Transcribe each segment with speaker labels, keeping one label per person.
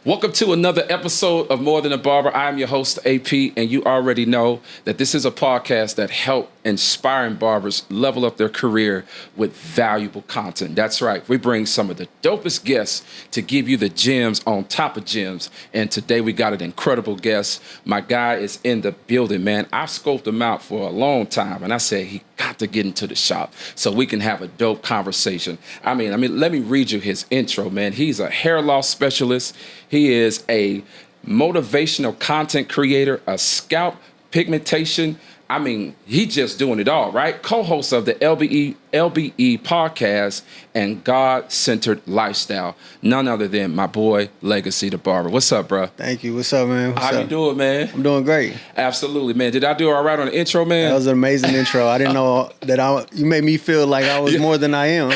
Speaker 1: Welcome to another episode of More Than a Barber. I'm your host, AP, and you already know that this is a podcast that helps inspiring barbers level up their career with valuable content. That's right. We bring some of the dopest guests to give you the gems on top of gems. And today we got an incredible guest. My guy is in the building, man. I've scoped him out for a long time, and I said he got to get into the shop so we can have a dope conversation. I mean, let me read you his intro, man. He's a hair loss specialist. He is a motivational content creator, a scalp pigmentation. I mean, he's just doing it all, right? Co-host of the LBE podcast and God-centered lifestyle. None other than my boy, Legacy the Barber. What's up, bro?
Speaker 2: Thank you. What's up, man?
Speaker 1: How you doing, man?
Speaker 2: I'm doing great.
Speaker 1: Absolutely, man. Did I do all right on the intro, man?
Speaker 2: That was an amazing intro. I didn't know that you made me feel like I was more than I am.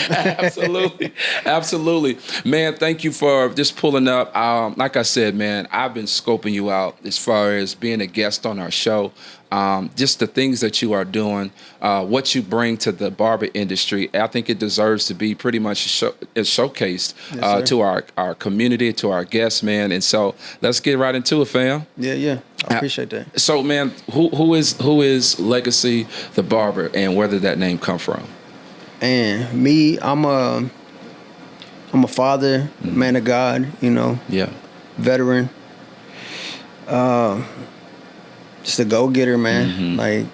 Speaker 1: Absolutely. Man, thank you for just pulling up. Like I said, man, I've been scoping you out as far as being a guest on our show. Just the things that you are doing, what you bring to the barber industry, I think it deserves to be pretty much showcased to our community, to our guests, man. And so let's get right into it, fam.
Speaker 2: Yeah. I appreciate that.
Speaker 1: So, man, who is Legacy the Barber, and where did that name come from?
Speaker 2: And me, I'm a father, man of God, veteran. Just a go-getter, man. I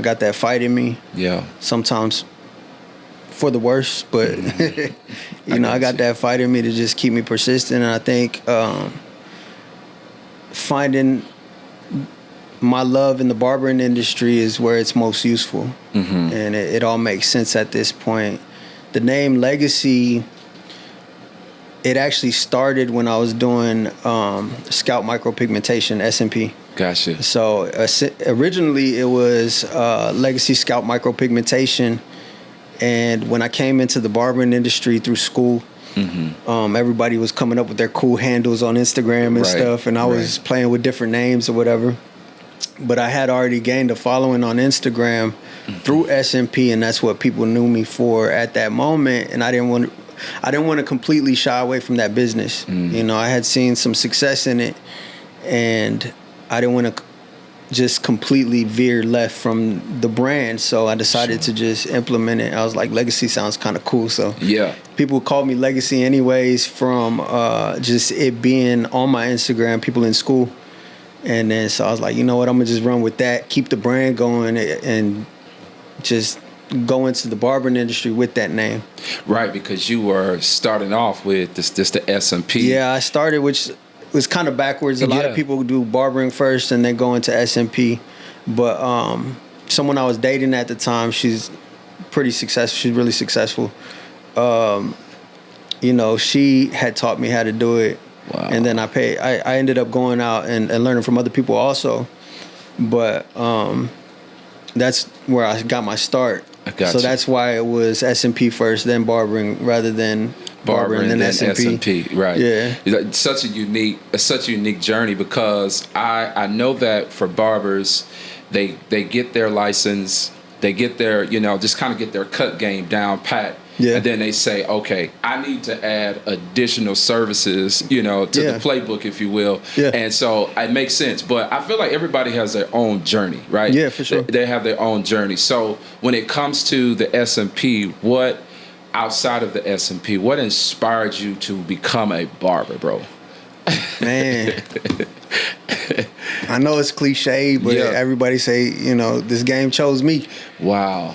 Speaker 2: got that fight in me. Yeah. Sometimes for the worst, but I got that fight in me to just keep me persistent. And I think finding my love in the barbering industry is where it's most useful. Mm-hmm. And it all makes sense at this point. The name Legacy, it actually started when I was doing scalp micropigmentation, SMP.
Speaker 1: Gotcha.
Speaker 2: So originally it was Legacy Scalp Micropigmentation, and when I came into the barbering industry through school, everybody was coming up with their cool handles on Instagram and stuff, and I was playing with different names or whatever. But I had already gained a following on Instagram through SMP, and that's what people knew me for at that moment. And I didn't want to completely shy away from that business. I had seen some success in it, and I didn't want to just completely veer left from the brand, so I decided to just implement it. I was like, Legacy sounds kind of cool, so people call me Legacy anyways from just it being on my Instagram, people in school. And then so I was like, you know what, I'm going to just run with that, keep the brand going, and just go into the barbering industry with that name. Right,
Speaker 1: because you were starting off with this the SMP.
Speaker 2: Yeah, I started, which was kind of backwards. A lot of people do barbering first and then go into SMP. But someone I was dating at the time, she's pretty successful. She's really successful. She had taught me how to do it. Wow. And then I ended up going out and learning from other people also. But that's where I got my start. So that's why it was SMP first, then barbering, rather than barbering and then SMP.
Speaker 1: Right. Yeah. It's such a unique journey, because I know that for barbers, they get their license, they get their, just kind of get their cut game down pat. Yeah. And then they say, okay, I need to add additional services, to the playbook, if you will. Yeah. And so it makes sense. But I feel like everybody has their own journey, right?
Speaker 2: Yeah, for sure.
Speaker 1: They have their own journey. So when it comes to the SMP, what outside of the SMP, what inspired you to become a barber, bro?
Speaker 2: Man, I know it's cliche, but everybody say, this game chose me.
Speaker 1: Wow.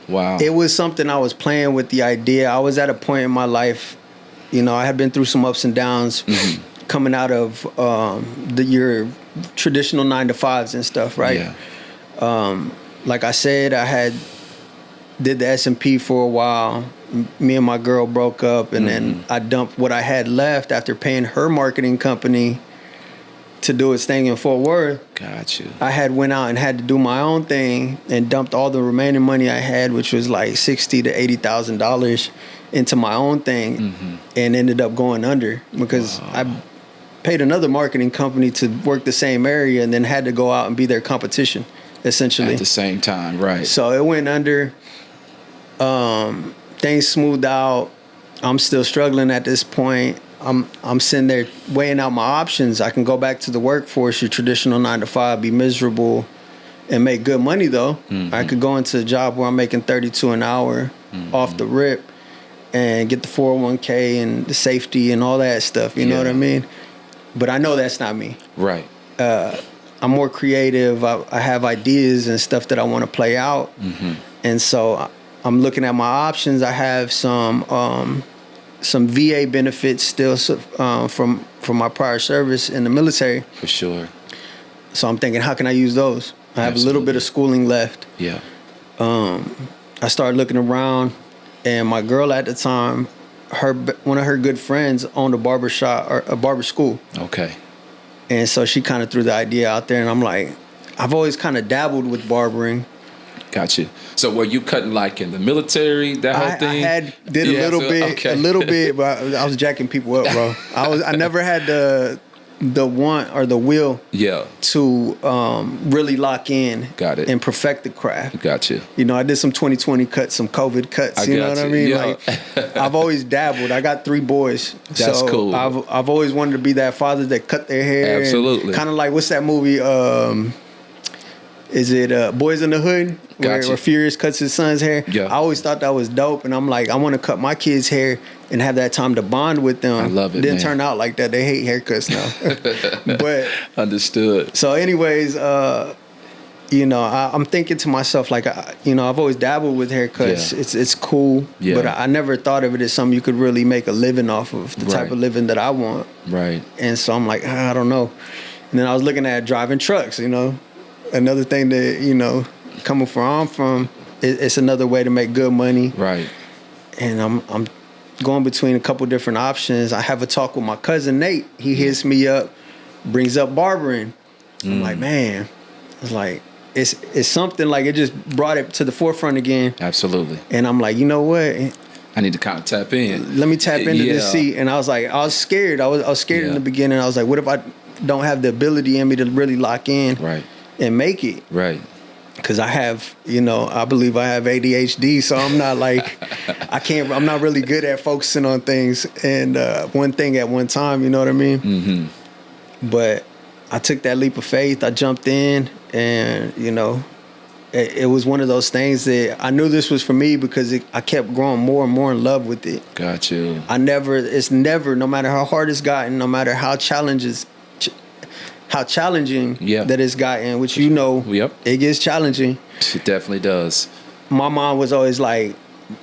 Speaker 2: Wow. It was something I was playing with, the idea. I was at a point in my life, I had been through some ups and downs coming out of your traditional 9-to-5s and stuff, right? Yeah. Like I said, I did the SMP for a while. Me and my girl broke up, and then I dumped what I had left after paying her marketing company to do its thing in Fort Worth.
Speaker 1: Got you.
Speaker 2: I had went out and had to do my own thing and dumped all the remaining money I had, which was like $60,000 to $80,000, into my own thing, and ended up going under because I paid another marketing company to work the same area and then had to go out and be their competition, essentially.
Speaker 1: At the same time, right.
Speaker 2: So it went under. Things smoothed out. I'm still struggling at this point. I'm sitting there weighing out my options. I can go back to the workforce, your traditional 9 to 5, be miserable, and make good money though. Mm-hmm. I could go into a job where I'm making $32 an hour off the rip, and get the 401k and the safety and all that stuff. You know what I mean? But I know that's not me.
Speaker 1: Right.
Speaker 2: I'm more creative. I have ideas and stuff that I want to play out. Mm-hmm. And so I'm looking at my options. I have some VA benefits still from my prior service in the military.
Speaker 1: For sure.
Speaker 2: So I'm thinking, how can I use those? I have a little bit of schooling left.
Speaker 1: Yeah.
Speaker 2: I started looking around, and my girl at the time, one of her good friends owned a barber shop or a barber school. Okay. And so she kind of threw the idea out there, and I'm like, I've always kind of dabbled with barbering.
Speaker 1: Gotcha. So were you cutting like in the military, that whole thing?
Speaker 2: I did a little bit, but I was jacking people up, bro. I never had the want or the will to really lock in. Got it. And perfect the craft.
Speaker 1: Gotcha.
Speaker 2: You know, I did some 2020 cuts, some COVID cuts. You know what I mean? Yeah. Like, I've always dabbled. I got 3 boys.
Speaker 1: That's so cool.
Speaker 2: I've always wanted to be that father that cut their hair.
Speaker 1: Absolutely.
Speaker 2: Kind of like, what's that movie? Is it Boys in the Hood? Where Furious cuts his son's hair. Yeah. I always thought that was dope, and I'm like, I want to cut my kids' hair and have that time to bond with them.
Speaker 1: I love it.
Speaker 2: Didn't turn out like that. They hate haircuts now. But
Speaker 1: understood.
Speaker 2: So, anyways, you know, I'm thinking to myself, like, you know, I've always dabbled with haircuts. Yeah. It's cool, but I never thought of it as something you could really make a living off of, the type of living that I want. Right. And so I'm like, I don't know. And then I was looking at driving trucks, you know. Another thing that, you know, coming from where I'm from, it's another way to make good money. Right. And I'm going between a couple different options. I have a talk with my cousin Nate. He hits me up, brings up barbering. I'm like, man, it's like it's something, like it just brought it to the forefront again. Absolutely. And I'm like, you know what?
Speaker 1: I need to kind of tap in.
Speaker 2: Let me tap into this seat. And I was like, I was scared. I was scared in the beginning. I was like, what if I don't have the ability in me to really lock in? Right. And make it. Right. Because I have, you know, I believe I have ADHD, so I'm not like, I'm not really good at focusing on things and one thing at one time, you know what I mean? Mm-hmm. But I took that leap of faith. I jumped in, and, you know, it was one of those things that I knew this was for me because I kept growing more and more in love with it. Got you. It's never, no matter how hard it's gotten, no matter how challenging that it's gotten, which you know, it gets challenging.
Speaker 1: It definitely does.
Speaker 2: My mom was always like,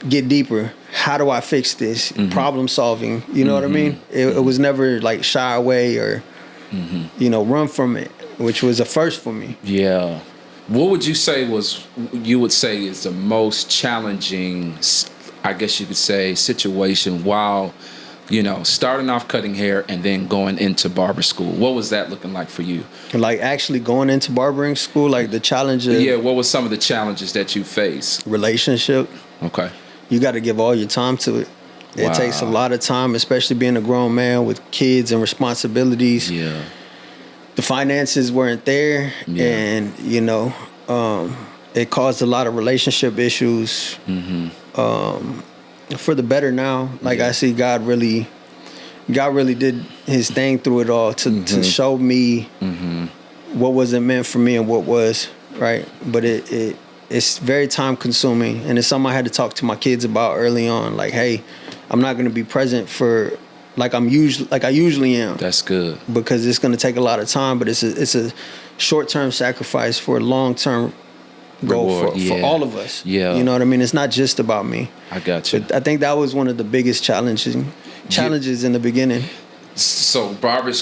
Speaker 2: get deeper. How do I fix this? Mm-hmm. Problem solving. You know what I mean? It was never like shy away or, you know, run from it, which was a first for me. Yeah.
Speaker 1: What would you say is the most challenging, I guess you could say, situation while, you know, starting off cutting hair and then going into barber school? What was that looking like for you?
Speaker 2: Like actually going into barbering school, like the challenges.
Speaker 1: Yeah, what were some of the challenges that you faced?
Speaker 2: Relationship. Okay. You got to give all your time to it. It takes a lot of time, especially being a grown man with kids and responsibilities. Yeah. The finances weren't there, and, you know, it caused a lot of relationship issues. Mm-hmm. For the better now. Like I see God really did his thing through it all to show me what wasn't meant for me and what was, right? But it's very time consuming, and it's something I had to talk to my kids about early on. Like, hey, I'm not going to be present for like I usually am.
Speaker 1: That's good.
Speaker 2: Because it's going to take a lot of time, but it's a short-term sacrifice for a long-term goal for all of us. Yeah. You know what I mean? It's not just about me.
Speaker 1: I got you.
Speaker 2: But I think that was one of the biggest challenges in the beginning.
Speaker 1: So barber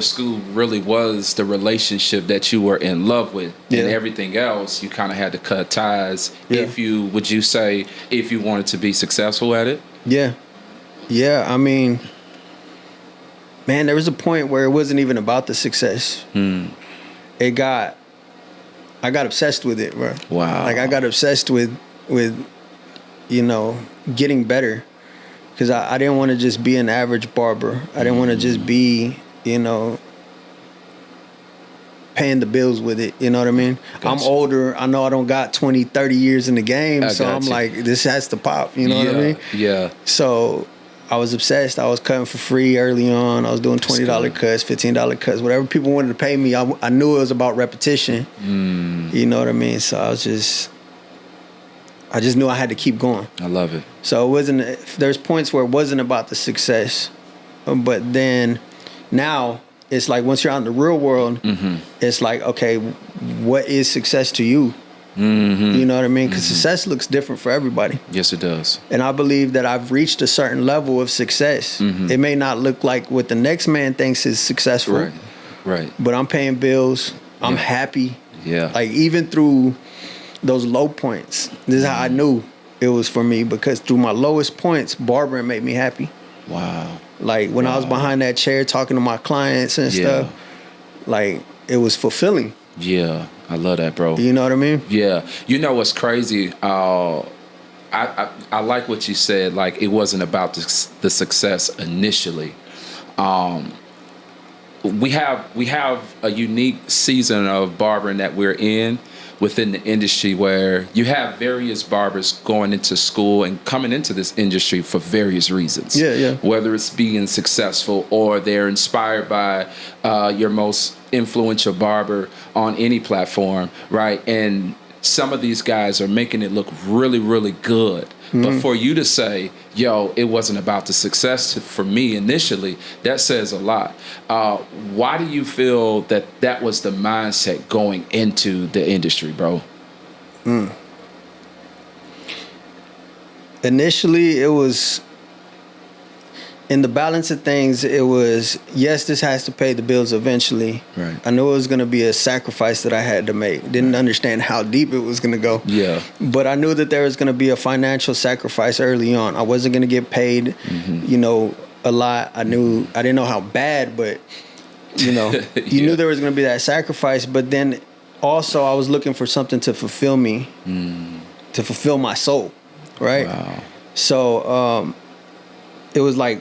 Speaker 1: school really was the relationship that you were in love with, and everything else you kind of had to cut ties. If you wanted to be successful at it.
Speaker 2: Yeah. I mean, man, there was a point where it wasn't even about the success. I got obsessed with it, bro. Wow. Like I got obsessed with you know, getting better. Because I didn't want to just be an average barber. I didn't want to just be, you know, paying the bills with it. You know what I mean? Gotcha. I'm older. I know I don't got 20, 30 years in the game. So I'm like, this has to pop. You know what I mean? Yeah. So I was obsessed. I was cutting for free early on. I was doing $20 cuts, $15 cuts, whatever people wanted to pay me. I knew it was about repetition. You know what I mean? So I just knew I had to keep going.
Speaker 1: I love it.
Speaker 2: So it wasn't. There's points where it wasn't about the success, but then now it's like once you're out in the real world, it's like, okay, what is success to you? You know what I mean? Because success looks different for everybody.
Speaker 1: Yes, it does.
Speaker 2: And I believe that I've reached a certain level of success. It may not look like what the next man thinks is successful.
Speaker 1: Right.
Speaker 2: But I'm paying bills. I'm happy.
Speaker 1: Yeah.
Speaker 2: Like even through those low points, this is how I knew it was for me, because through my lowest points, barbering made me happy.
Speaker 1: Wow.
Speaker 2: Like when I was behind that chair talking to my clients and stuff, like it was fulfilling.
Speaker 1: Yeah, I love that, bro.
Speaker 2: You know what I mean?
Speaker 1: Yeah. You know what's crazy? I like what you said. Like it wasn't about the success initially. We have a unique season of barbering that we're in within the industry, where you have various barbers going into school and coming into this industry for various reasons.
Speaker 2: Yeah.
Speaker 1: Whether it's being successful or they're inspired by your most influential barber on any platform, right? And some of these guys are making it look really, really good. But for you to say, yo, it wasn't about the success for me initially, that says a lot. Why do you feel that was the mindset going into the industry, bro?
Speaker 2: Initially, it was, in the balance of things, it was, yes, this has to pay the bills eventually.
Speaker 1: Right.
Speaker 2: I knew it was going to be a sacrifice that I had to make. Didn't understand how deep it was going to go.
Speaker 1: Yeah.
Speaker 2: But I knew that there was going to be a financial sacrifice early on. I wasn't going to get paid, a lot. I didn't know how bad, but, you knew there was going to be that sacrifice. But then also I was looking for something to fulfill me, to fulfill my soul, right?
Speaker 1: Wow.
Speaker 2: So it was like,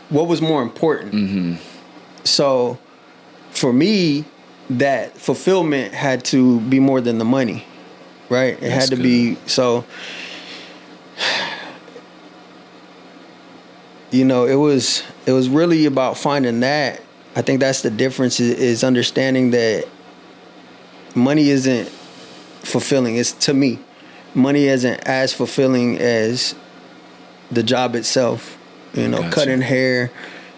Speaker 2: what was more important? So for me, that fulfillment had to be more than the money, right? It had to be, so, it was really about finding that. I think that's the difference, is understanding that money isn't fulfilling. It's, to me, money isn't as fulfilling as the job itself. Gotcha. Cutting hair,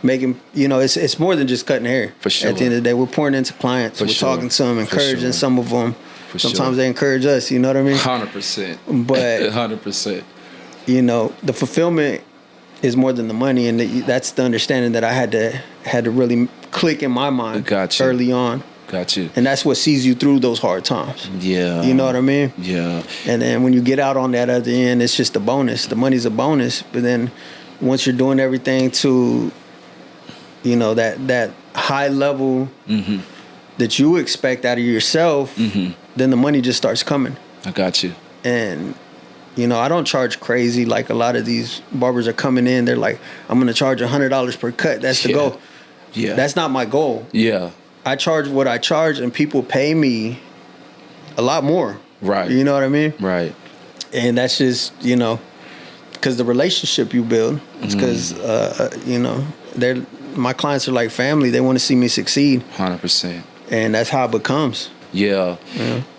Speaker 2: making, it's more than just cutting hair.
Speaker 1: For sure.
Speaker 2: At the end of the day, we're pouring into clients. We're talking to them, encouraging some of them. Sometimes they encourage us, you know what I mean?
Speaker 1: 100%.
Speaker 2: But
Speaker 1: 100%.
Speaker 2: The fulfillment is more than the money, and that's the understanding that I had to really click in my mind early on.
Speaker 1: Got you.
Speaker 2: And that's what sees you through those hard times. Yeah. You know what I mean?
Speaker 1: Yeah.
Speaker 2: And then when you get out on that other end, it's just a bonus. The money's a bonus, but then once you're doing everything to, that high level that you expect out of yourself, then the money just starts coming.
Speaker 1: I got you.
Speaker 2: And, I don't charge crazy like a lot of these barbers are coming in. They're like, I'm going to charge $100 per cut. That's the goal.
Speaker 1: Yeah.
Speaker 2: That's not my goal.
Speaker 1: Yeah.
Speaker 2: I charge what I charge, and people pay me a lot more.
Speaker 1: Right.
Speaker 2: You know what I mean?
Speaker 1: Right.
Speaker 2: And that's just, because the relationship you build, it's because, my clients are like family. They want to see me succeed.
Speaker 1: 100%.
Speaker 2: And that's how it becomes.
Speaker 1: Yeah.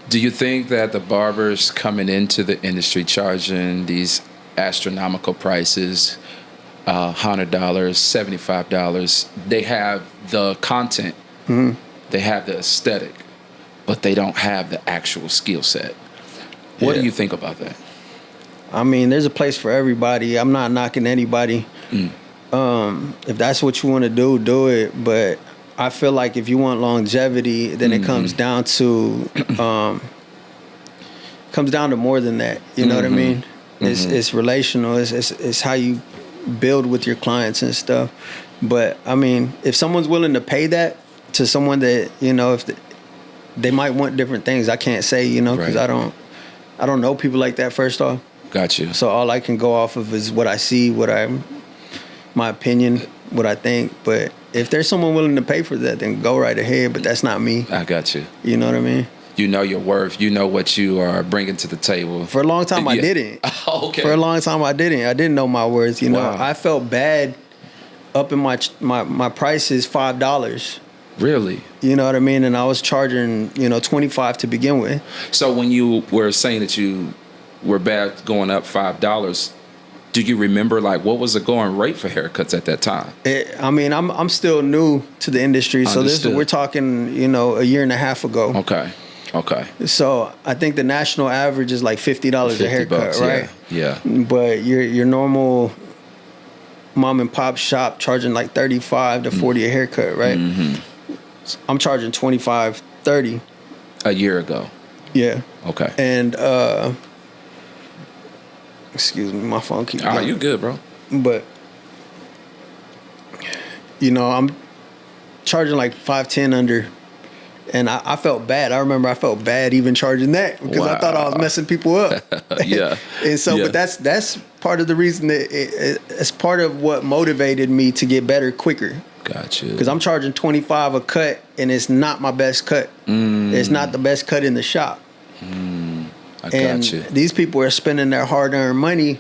Speaker 1: Do you think that the barbers coming into the industry charging these astronomical prices, $100, $75, they have the content, they have the aesthetic, but they don't have the actual skill set? What do you think about that?
Speaker 2: I mean, there's a place for everybody. I'm not knocking anybody. If that's what you want to do it. But I feel like if you want longevity, then it comes down to more than that. You know what I mean? It's relational. It's how you build with your clients and stuff. But I mean, if someone's willing to pay that to someone that, if they might want different things, I can't say, because I don't know people like that, first off.
Speaker 1: Got you.
Speaker 2: So all I can go off of is what I see, my opinion, what I think. But if there's someone willing to pay for that, then go right ahead. But that's not me.
Speaker 1: I got you.
Speaker 2: You know what I mean?
Speaker 1: You know your worth. You know what you are bringing to the table.
Speaker 2: For a long time, I didn't.
Speaker 1: Okay.
Speaker 2: For a long time, I didn't know my worth. You know, I felt bad up in my prices $5.
Speaker 1: Really?
Speaker 2: You know what I mean? And I was charging, $25 to begin with. So
Speaker 1: when you were saying that you were bad going up $5, do you remember like what was the going rate for haircuts at that time?
Speaker 2: I'm still new to the industry, so we're talking, a year and a half ago.
Speaker 1: Okay.
Speaker 2: So I think the national average is like $50 a haircut, right?
Speaker 1: Yeah.
Speaker 2: But your normal mom and pop shop charging like $35 to $40 a haircut, right? Mm-hmm. I'm charging $25, $30
Speaker 1: a year ago.
Speaker 2: Yeah.
Speaker 1: Okay.
Speaker 2: And excuse me, my phone keeps going.
Speaker 1: You good, bro?
Speaker 2: But I'm charging like $5-10 under. And I felt bad. I remember I felt bad even charging that because I thought I was messing people up.
Speaker 1: Yeah.
Speaker 2: And so, but that's part of the reason that it's part of what motivated me to get better quicker.
Speaker 1: Gotcha.
Speaker 2: Because I'm charging $25 a cut, and it's not my best cut. It's not the best cut in the shop.
Speaker 1: I got you.
Speaker 2: These people are spending their hard-earned money.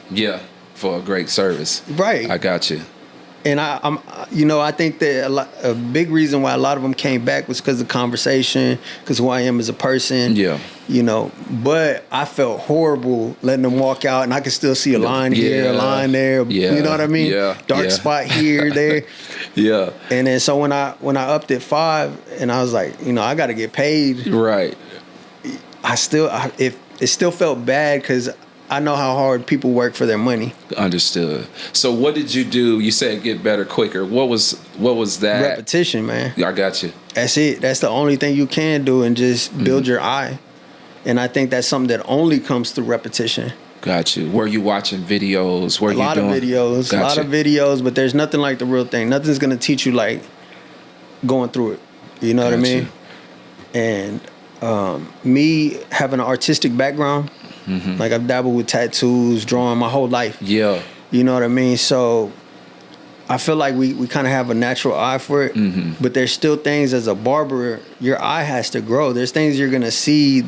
Speaker 1: Yeah, for a great service.
Speaker 2: Right.
Speaker 1: I got you.
Speaker 2: And I think that a big reason why a lot of them came back was because of conversation, because who I am as a person.
Speaker 1: Yeah.
Speaker 2: But I felt horrible letting them walk out, and I could still see a line here, a line there.
Speaker 1: Yeah.
Speaker 2: You know what I mean?
Speaker 1: Yeah.
Speaker 2: Dark spot here, there.
Speaker 1: Yeah.
Speaker 2: And then so when I upped at $5, and I was like, I got to get paid.
Speaker 1: Right.
Speaker 2: It still felt bad because I know how hard people work for their money.
Speaker 1: Understood. So what did you do? You said get better quicker. What was that?
Speaker 2: Repetition, man.
Speaker 1: I got you.
Speaker 2: That's it. That's the only thing you can do, and just build your eye. And I think that's something that only comes through repetition.
Speaker 1: Got you. Were you watching videos?
Speaker 2: A lot of videos, but there's nothing like the real thing. Nothing's going to teach you like going through it. You know what I mean? And me having an artistic background, like I've dabbled with tattoos, drawing my whole life.
Speaker 1: Yeah.
Speaker 2: You know what I mean? So I feel like we kind of have a natural eye for it, but there's still things as a barber, your eye has to grow. There's things you're going to see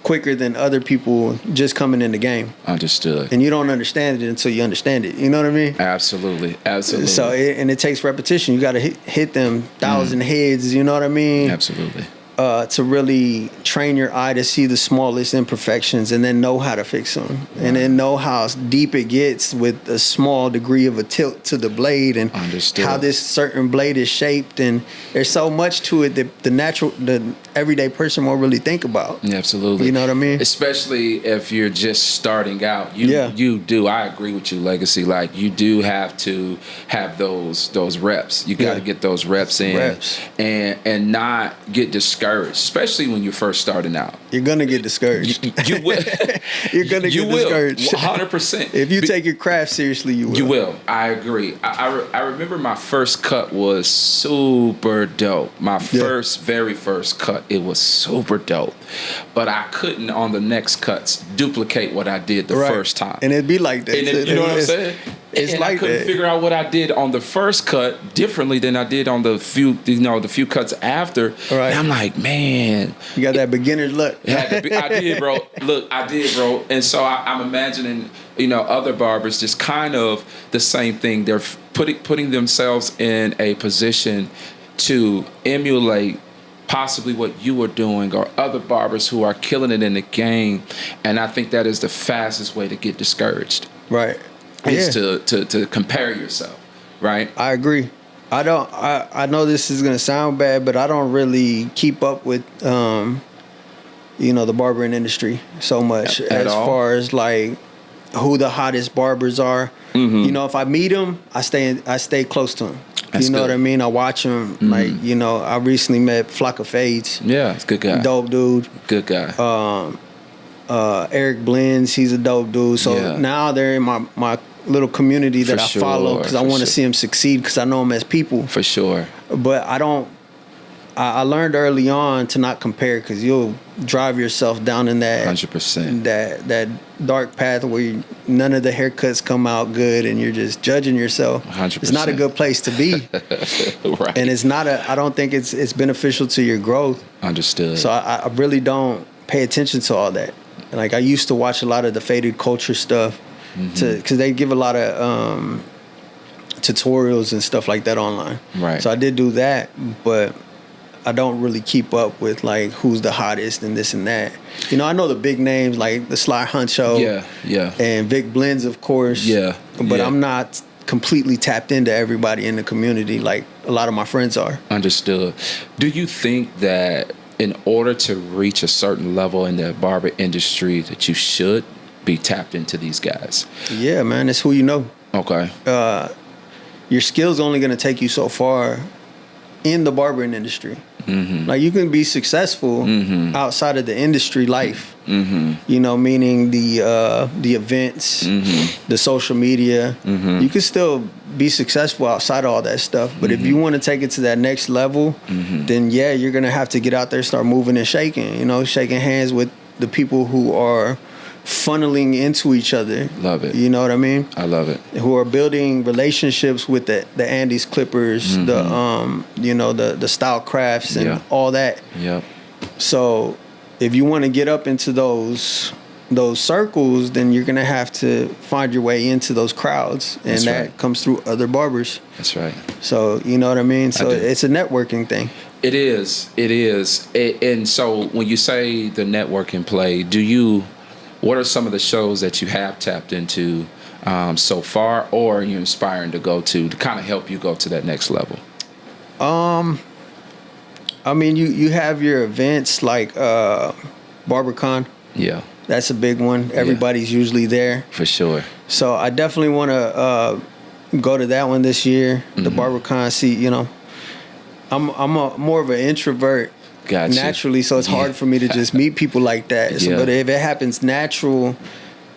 Speaker 2: quicker than other people just coming in the game.
Speaker 1: Understood.
Speaker 2: And you don't understand it until you understand it. You know what I mean?
Speaker 1: Absolutely.
Speaker 2: So it takes repetition. You got to hit them 1,000 heads. You know what I mean?
Speaker 1: Absolutely.
Speaker 2: To really train your eye to see the smallest imperfections, and then know how to fix them, and then know how deep it gets with a small degree of a tilt to the blade, and how this certain blade is shaped. And there's so much to it that the everyday person won't really think about.
Speaker 1: Yeah, absolutely.
Speaker 2: You know what I mean?
Speaker 1: Especially if you're just starting out. You do. I agree with you, Legacy. Like, you do have to have those reps. You got to get those reps in, and not get discouraged, especially when you're first starting out. You're
Speaker 2: gonna get discouraged.
Speaker 1: You will.
Speaker 2: You're gonna get discouraged.
Speaker 1: 100%.
Speaker 2: If you take your craft seriously, you will.
Speaker 1: You will. I agree. I remember my first cut was super dope. My very first cut, it was super dope. But I couldn't, on the next cuts, duplicate what I did the first time.
Speaker 2: And it'd be like that.
Speaker 1: You know what I'm saying?
Speaker 2: It's like
Speaker 1: I couldn't figure out what I did on the first cut differently than I did on the few cuts after.
Speaker 2: Right.
Speaker 1: And I'm like, man,
Speaker 2: you got that beginner's luck.
Speaker 1: I did, bro. Look, I did, bro. And so I'm imagining, other barbers just kind of the same thing. They're putting themselves in a position to emulate possibly what you are doing, or other barbers who are killing it in the game. And I think that is the fastest way to get discouraged.
Speaker 2: Right.
Speaker 1: Is to compare yourself, right?
Speaker 2: I agree. I know this is gonna sound bad, but I don't really keep up with the barbering industry so much as far as like who the hottest barbers are. If I meet them, I stay close to them.
Speaker 1: That's
Speaker 2: what
Speaker 1: good.
Speaker 2: I mean? I watch them. Like, I recently met Flock of Fades.
Speaker 1: Yeah, it's a good guy.
Speaker 2: Dope dude.
Speaker 1: Good guy.
Speaker 2: Eric Blends, he's a dope dude. So now they're in my little community that I follow, because I want to see them succeed, because I know them as people.
Speaker 1: For sure.
Speaker 2: But I learned early on to not compare, because you'll drive yourself down in that
Speaker 1: 100%.
Speaker 2: that dark path where none of the haircuts come out good and you're just judging yourself.
Speaker 1: 100%.
Speaker 2: It's not a good place to be.
Speaker 1: Right.
Speaker 2: And I don't think it's beneficial to your growth.
Speaker 1: Understood.
Speaker 2: So I really don't pay attention to all that. Like, I used to watch a lot of the faded culture stuff because they give a lot of tutorials and stuff like that online.
Speaker 1: Right.
Speaker 2: So I did do that, but I don't really keep up with like who's the hottest and this and that. You know, I know the big names like the Sly Huncho, and Vic Blends, of course. But I'm not completely tapped into everybody in the community like a lot of my friends are.
Speaker 1: Understood. Do you think that in order to reach a certain level in the barber industry that you should be tapped into these guys? Yeah,
Speaker 2: man, it's who you know.
Speaker 1: Okay.
Speaker 2: Your skills only going to take you so far in the barbering industry. Like, you can be successful outside of the industry life. You know, meaning the events, the social media. You can still be successful outside of all that stuff. But if you want to take it to that next level, then yeah, you're gonna have to get out there, start moving and shaking. You know, shaking hands with the people who are funneling into each other.
Speaker 1: Love it.
Speaker 2: You know what I mean?
Speaker 1: I love it.
Speaker 2: Who are building relationships with the Andes Clippers, the Style Crafts and all that.
Speaker 1: Yep.
Speaker 2: So if you want to get up into those circles, then you're gonna have to find your way into those crowds, and that comes through other barbers.
Speaker 1: That's right.
Speaker 2: So you know what I mean? So it's a networking thing.
Speaker 1: It is. And so when you say the networking play, what are some of the shows that you have tapped into so far, or you're inspiring to go to kind of help you go to that next level?
Speaker 2: I mean, you have your events like BarberCon.
Speaker 1: Yeah.
Speaker 2: That's a big one. Everybody's usually there.
Speaker 1: For sure.
Speaker 2: So I definitely want to go to that one this year, the BarberCon. See, you know, I'm more of an introvert.
Speaker 1: Gotcha.
Speaker 2: Naturally, so it's hard for me to just meet people like that. So, but if it happens natural,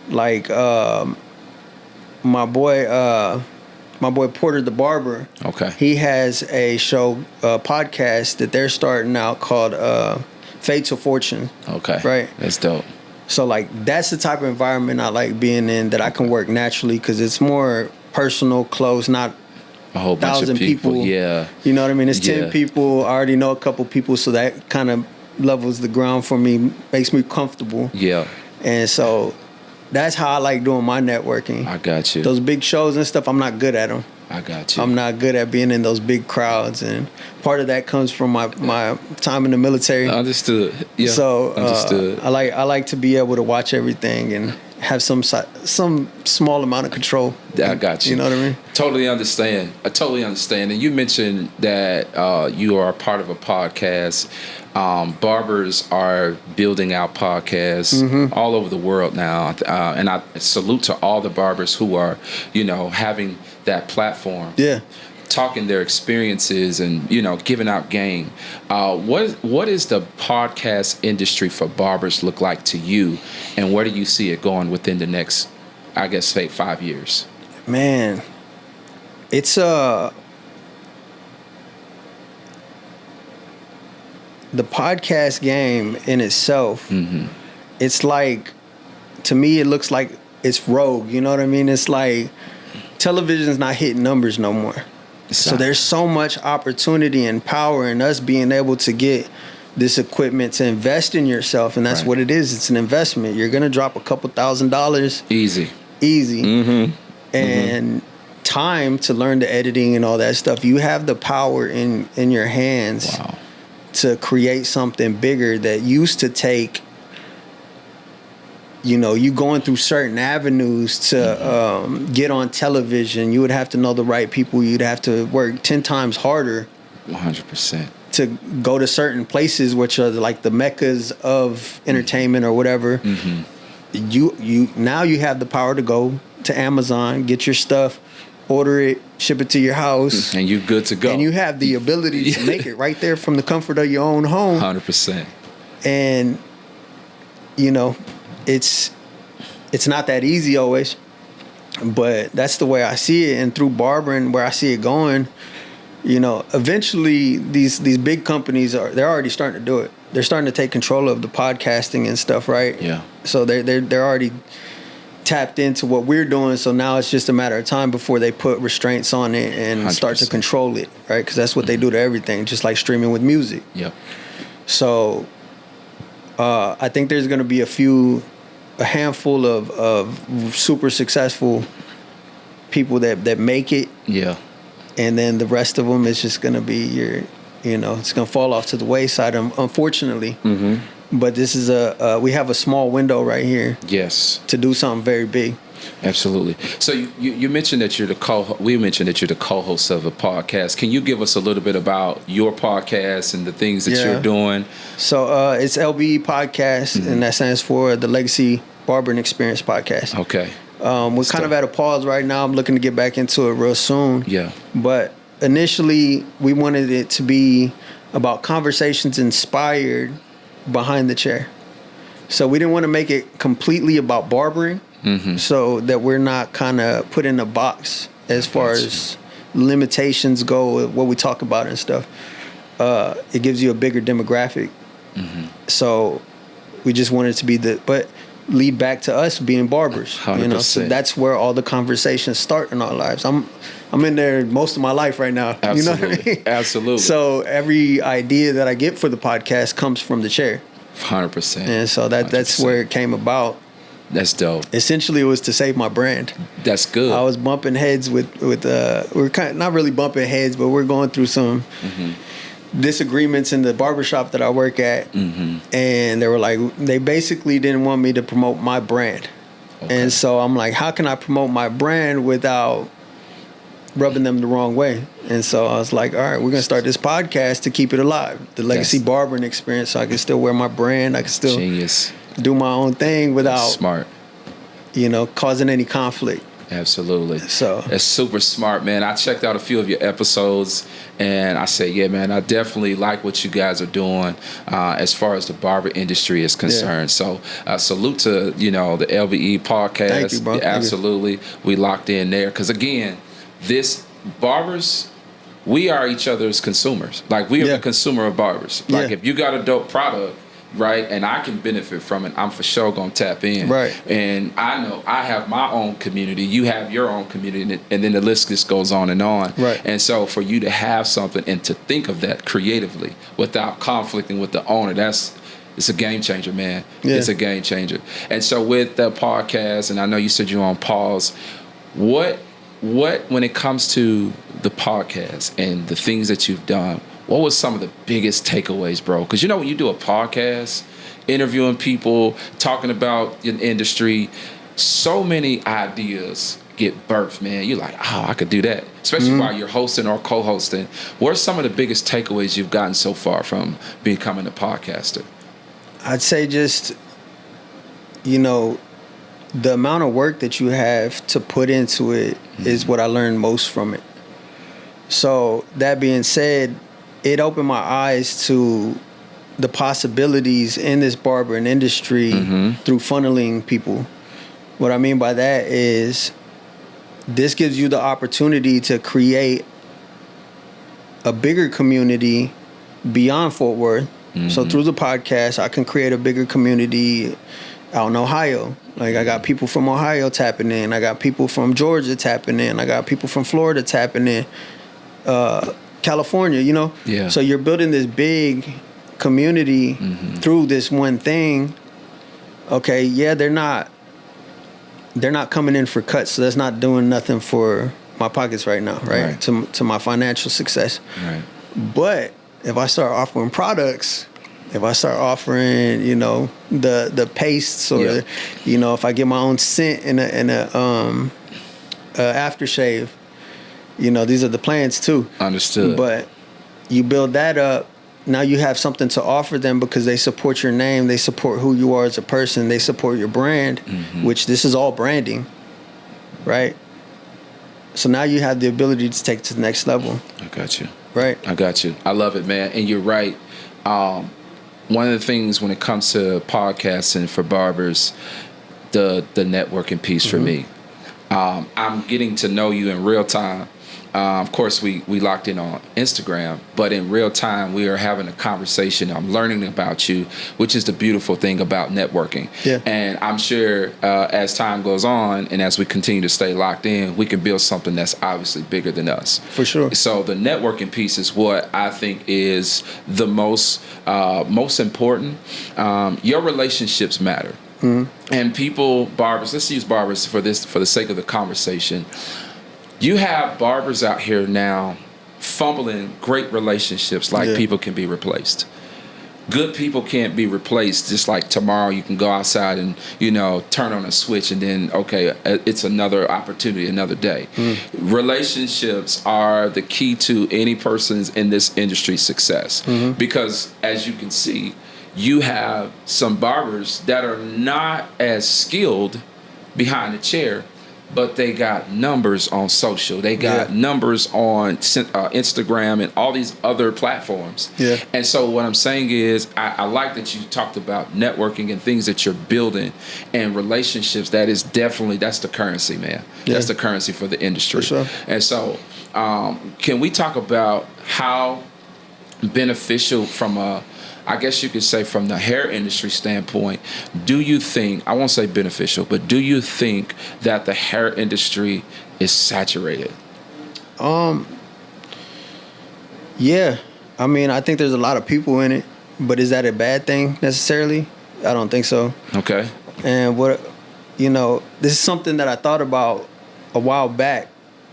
Speaker 2: like my boy Porter the Barber, he has a show, podcast that they're starting out called Fade to Fortune.
Speaker 1: Okay,
Speaker 2: right,
Speaker 1: that's dope.
Speaker 2: So like that's the type of environment I like being in, that I can work naturally because it's more personal, close, not
Speaker 1: a whole bunch
Speaker 2: 1,000
Speaker 1: of people.
Speaker 2: Yeah, you know what I mean? It's 10 people. I already know a couple people, so that kind of levels the ground for me, makes me comfortable.
Speaker 1: Yeah.
Speaker 2: And so that's how I like doing my networking.
Speaker 1: I got you.
Speaker 2: Those big shows and stuff, I'm not good at them.
Speaker 1: I got you.
Speaker 2: I'm not good at being in those big crowds, and part of that comes from my time in the military.
Speaker 1: Understood. Yeah.
Speaker 2: So
Speaker 1: understood.
Speaker 2: I like to be able to watch everything and have some small amount of control.
Speaker 1: I got you.
Speaker 2: You know what I mean?
Speaker 1: Totally understand. I totally understand. And you mentioned that you are part of a podcast. Barbers are building out podcasts all over the world now. And I salute to all the barbers who are, having that platform.
Speaker 2: Yeah.
Speaker 1: Talking their experiences and, giving out game. What is the podcast industry for barbers look like to you? And where do you see it going within the next, I guess, say 5 years?
Speaker 2: Man, it's the podcast game in itself. It's like, to me, it looks like it's rogue. You know what I mean? It's like television's not hitting numbers no more. So there's so much opportunity and power in us being able to get this equipment to invest in yourself, and that's what it is. It's an investment. You're gonna drop a couple $1,000s. Easy. And time to learn the editing and all that stuff. You have the power in your hands to create something bigger that used to take, you going through certain avenues to get on television. You would have to know the right people. You'd have to work 10 times harder.
Speaker 1: 100%.
Speaker 2: To go to certain places, which are like the meccas of entertainment or whatever. You now you have the power to go to Amazon, get your stuff, order it, ship it to your house,
Speaker 1: and you're good to go.
Speaker 2: And you have the ability to make it right there from the comfort of your own home.
Speaker 1: 100%.
Speaker 2: And it's not that easy always, but that's the way I see it. And through barbering, where I see it going, eventually these big companies they're already starting to do it. They're starting to take control of the podcasting and stuff, right?
Speaker 1: Yeah.
Speaker 2: So they're already tapped into what we're doing. So now it's just a matter of time before they put restraints on it and
Speaker 1: 100%.
Speaker 2: start to control it, right? Because that's what they do to everything, just like streaming with music.
Speaker 1: Yep.
Speaker 2: So I think there's going to be a handful of super successful people that make it.
Speaker 1: Yeah.
Speaker 2: And then the rest of them is just going to be it's going to fall off to the wayside, unfortunately.
Speaker 1: Mm-hmm.
Speaker 2: But this is we have a small window right here.
Speaker 1: Yes.
Speaker 2: To do something very big.
Speaker 1: Absolutely. So you mentioned that we mentioned that you're the co-host of a podcast. Can you give us a little bit about your podcast and the things that you're doing?
Speaker 2: So it's LBE Podcast, and that stands for the Legacy Barber and Experience Podcast.
Speaker 1: Okay.
Speaker 2: We're kind of at a pause right now. I'm looking to get back into it real soon.
Speaker 1: Yeah.
Speaker 2: But initially, we wanted it to be about conversations inspired behind the chair. So we didn't want to make it completely about barbering, so that we're not kind of put in a box as far as limitations go, what we talk about and stuff. It gives you a bigger demographic. So we just wanted to be but lead back to us being barbers.
Speaker 1: 100%.
Speaker 2: So that's where all the conversations start in our lives. I'm in there most of my life right now.
Speaker 1: Absolutely.
Speaker 2: You know what I mean?
Speaker 1: Absolutely.
Speaker 2: So every idea that I get for the podcast comes from the chair.
Speaker 1: 100%.
Speaker 2: And so that's 100%. Where it came about.
Speaker 1: That's dope.
Speaker 2: Essentially, it was to save my brand.
Speaker 1: That's good.
Speaker 2: I was bumping heads with we're kind of not really bumping heads, but we're going through some disagreements in the barbershop that I work at, and they basically didn't want me to promote my brand. Okay. And so I'm like, how can I promote my brand without rubbing them the wrong way? And so I was like, all right, we're gonna start this podcast to keep it alive, the Legacy Barbering Experience, so I can still wear my brand, I can still do my own thing without
Speaker 1: smart,
Speaker 2: causing any conflict.
Speaker 1: Absolutely.
Speaker 2: So
Speaker 1: it's super smart, man. I checked out a few of your episodes, and I said, yeah, man, I definitely like what you guys are doing as far as the barber industry is concerned. So salute to the LBE Podcast.
Speaker 2: Thank you, bro.
Speaker 1: Yeah, absolutely. We locked in there because again, this barbers, we are each other's consumers. Like we are the consumer of barbers. Like if you got a dope product, right, and I can benefit from it, I'm for sure gonna tap in.
Speaker 2: Right.
Speaker 1: And I know I have my own community, you have your own community, and then the list just goes on and on.
Speaker 2: Right.
Speaker 1: And so for you to have something and to think of that creatively without conflicting with the owner, it's a game changer, man. Yeah. It's a game changer. And so with the podcast, and I know you said you're on pause, what when it comes to the podcast and the things that you've done, what was some of the biggest takeaways, bro? Because when you do a podcast, interviewing people, talking about an industry, so many ideas get birthed, man. You're like, oh, I could do that. Especially while you're hosting or co-hosting. What are some of the biggest takeaways you've gotten so far from becoming a podcaster?
Speaker 2: I'd say just, the amount of work that you have to put into it is what I learned most from it. So that being said, it opened my eyes to the possibilities in this barbering industry through funneling people. What I mean by that is this gives you the opportunity to create a bigger community beyond Fort Worth. So through the podcast, I can create a bigger community out in Ohio. Like I got people from Ohio tapping in. I got people from Georgia tapping in. I got people from Florida tapping in. California, Yeah. So you're building this big community through this one thing. Okay, yeah, they're not coming in for cuts, so that's not doing nothing for my pockets right now, right? To my financial success.
Speaker 1: Right.
Speaker 2: But if I start offering products, if I start offering, the pastes, or if I get my own scent in a aftershave, these are the plans too.
Speaker 1: Understood.
Speaker 2: But you build that up, now you have something to offer them because they support your name, they support who you are as a person, they support your brand, which this is all branding, right? So now you have the ability to take it to the next level.
Speaker 1: I got you.
Speaker 2: Right.
Speaker 1: I got you. I love it, man. And you're right. One of the things when it comes to podcasting for barbers, the networking piece for me, I'm getting to know you in real time. Of course, we locked in on Instagram, but in real time, we are having a conversation. I'm learning about you, which is the beautiful thing about networking.
Speaker 2: Yeah.
Speaker 1: And I'm sure as time goes on and as we continue to stay locked in, we can build something that's obviously bigger than us.
Speaker 2: For sure.
Speaker 1: So the networking piece is what I think is the most important. Your relationships matter. Mm-hmm. And people, barbers, let's use barbers for the sake of the conversation. You have barbers out here now fumbling great relationships like people can be replaced. Good people can't be replaced just like tomorrow you can go outside and, turn on a switch and then, okay, it's another opportunity, another day. Relationships are the key to any person's in this industry's success. Because as you can see, you have some barbers that are not as skilled behind the chair, but they got numbers on social. They got numbers on Instagram and all these other platforms. Yeah. And so what I'm saying is I like that you talked about networking and things that you're building and relationships. That's the currency, man. Yeah. That's the currency for the industry. For sure. And so can we talk about how beneficial I guess you could say from the hair industry standpoint, do you think, I won't say beneficial, but do you think that the hair industry is saturated?
Speaker 2: Yeah. I mean, I think there's a lot of people in it, but is that a bad thing necessarily? I don't think so. Okay. And this is something that I thought about a while back,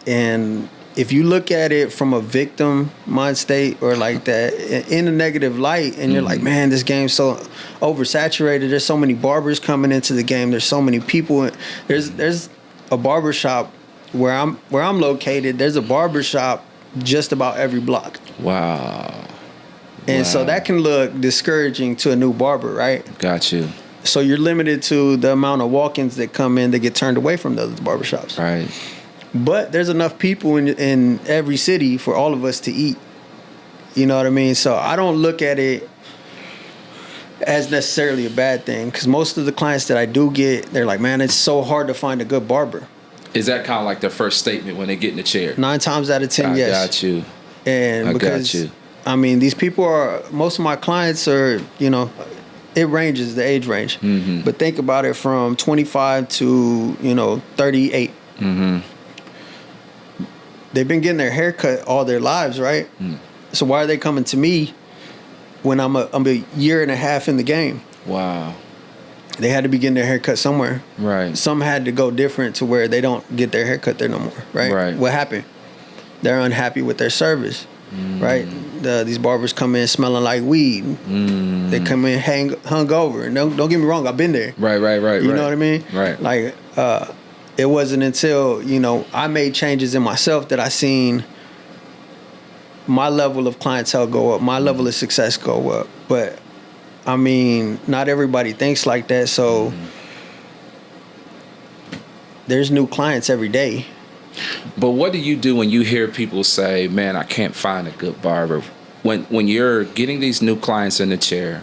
Speaker 2: and if you look at it from a victim mind state or like that in a negative light and you're like, man, this game's so oversaturated. There's so many barbers coming into the game. There's so many people. There's a barber shop where I'm located. There's a barber shop just about every block.
Speaker 1: Wow.
Speaker 2: And so that can look discouraging to a new barber, right?
Speaker 1: Got you.
Speaker 2: So you're limited to the amount of walk-ins that come in that get turned away from those barbershops.
Speaker 1: Right.
Speaker 2: But there's enough people in every city for all of us to eat. You know what I mean? So I don't look at it as necessarily a bad thing, because most of the clients that I do get, they're like, man, it's so hard to find a good barber.
Speaker 1: Is that kind of like their first statement when they get in the chair?
Speaker 2: 9 times out of 10, yes.
Speaker 1: I got you.
Speaker 2: And because, I mean, these people most of my clients are, it ranges, the age range. Mm-hmm. But think about it from 25 to, 38. Mm-hmm. They've been getting their hair cut all their lives, right? Mm. So why are they coming to me when I'm a year and a half in the game? Wow. They had to be getting their hair cut somewhere. Right. Some had to go different to where they don't get their hair cut there no more, right? Right. What happened? They're unhappy with their service, right? These barbers come in smelling like weed. They come in hungover. And don't get me wrong, I've been there. Right. You know what I mean? Right. Like, it wasn't until, I made changes in myself that I seen my level of clientele go up, my level of success go up. But, I mean, not everybody thinks like that. So there's new clients every day.
Speaker 1: But what do you do when you hear people say, man, I can't find a good barber? When you're getting these new clients in the chair,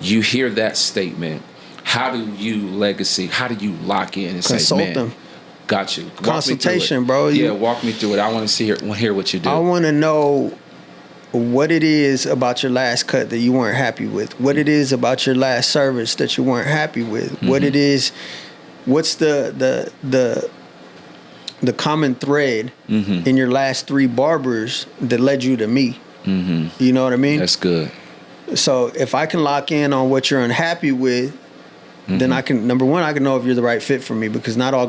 Speaker 1: you hear that statement. How do you lock in and
Speaker 2: Consult
Speaker 1: say, man,
Speaker 2: them.
Speaker 1: Got you.
Speaker 2: Consultation, bro.
Speaker 1: Yeah, walk me through it. I want to hear what you do.
Speaker 2: I want to know what it is about your last cut that you weren't happy with. What it is about your last service that you weren't happy with. Mm-hmm. What it is. What's the common thread in your last 3 barbers that led you to me? Mm-hmm. You know what I mean?
Speaker 1: That's good.
Speaker 2: So if I can lock in on what you're unhappy with, then I can, number one, I can know if you're the right fit for me, because not all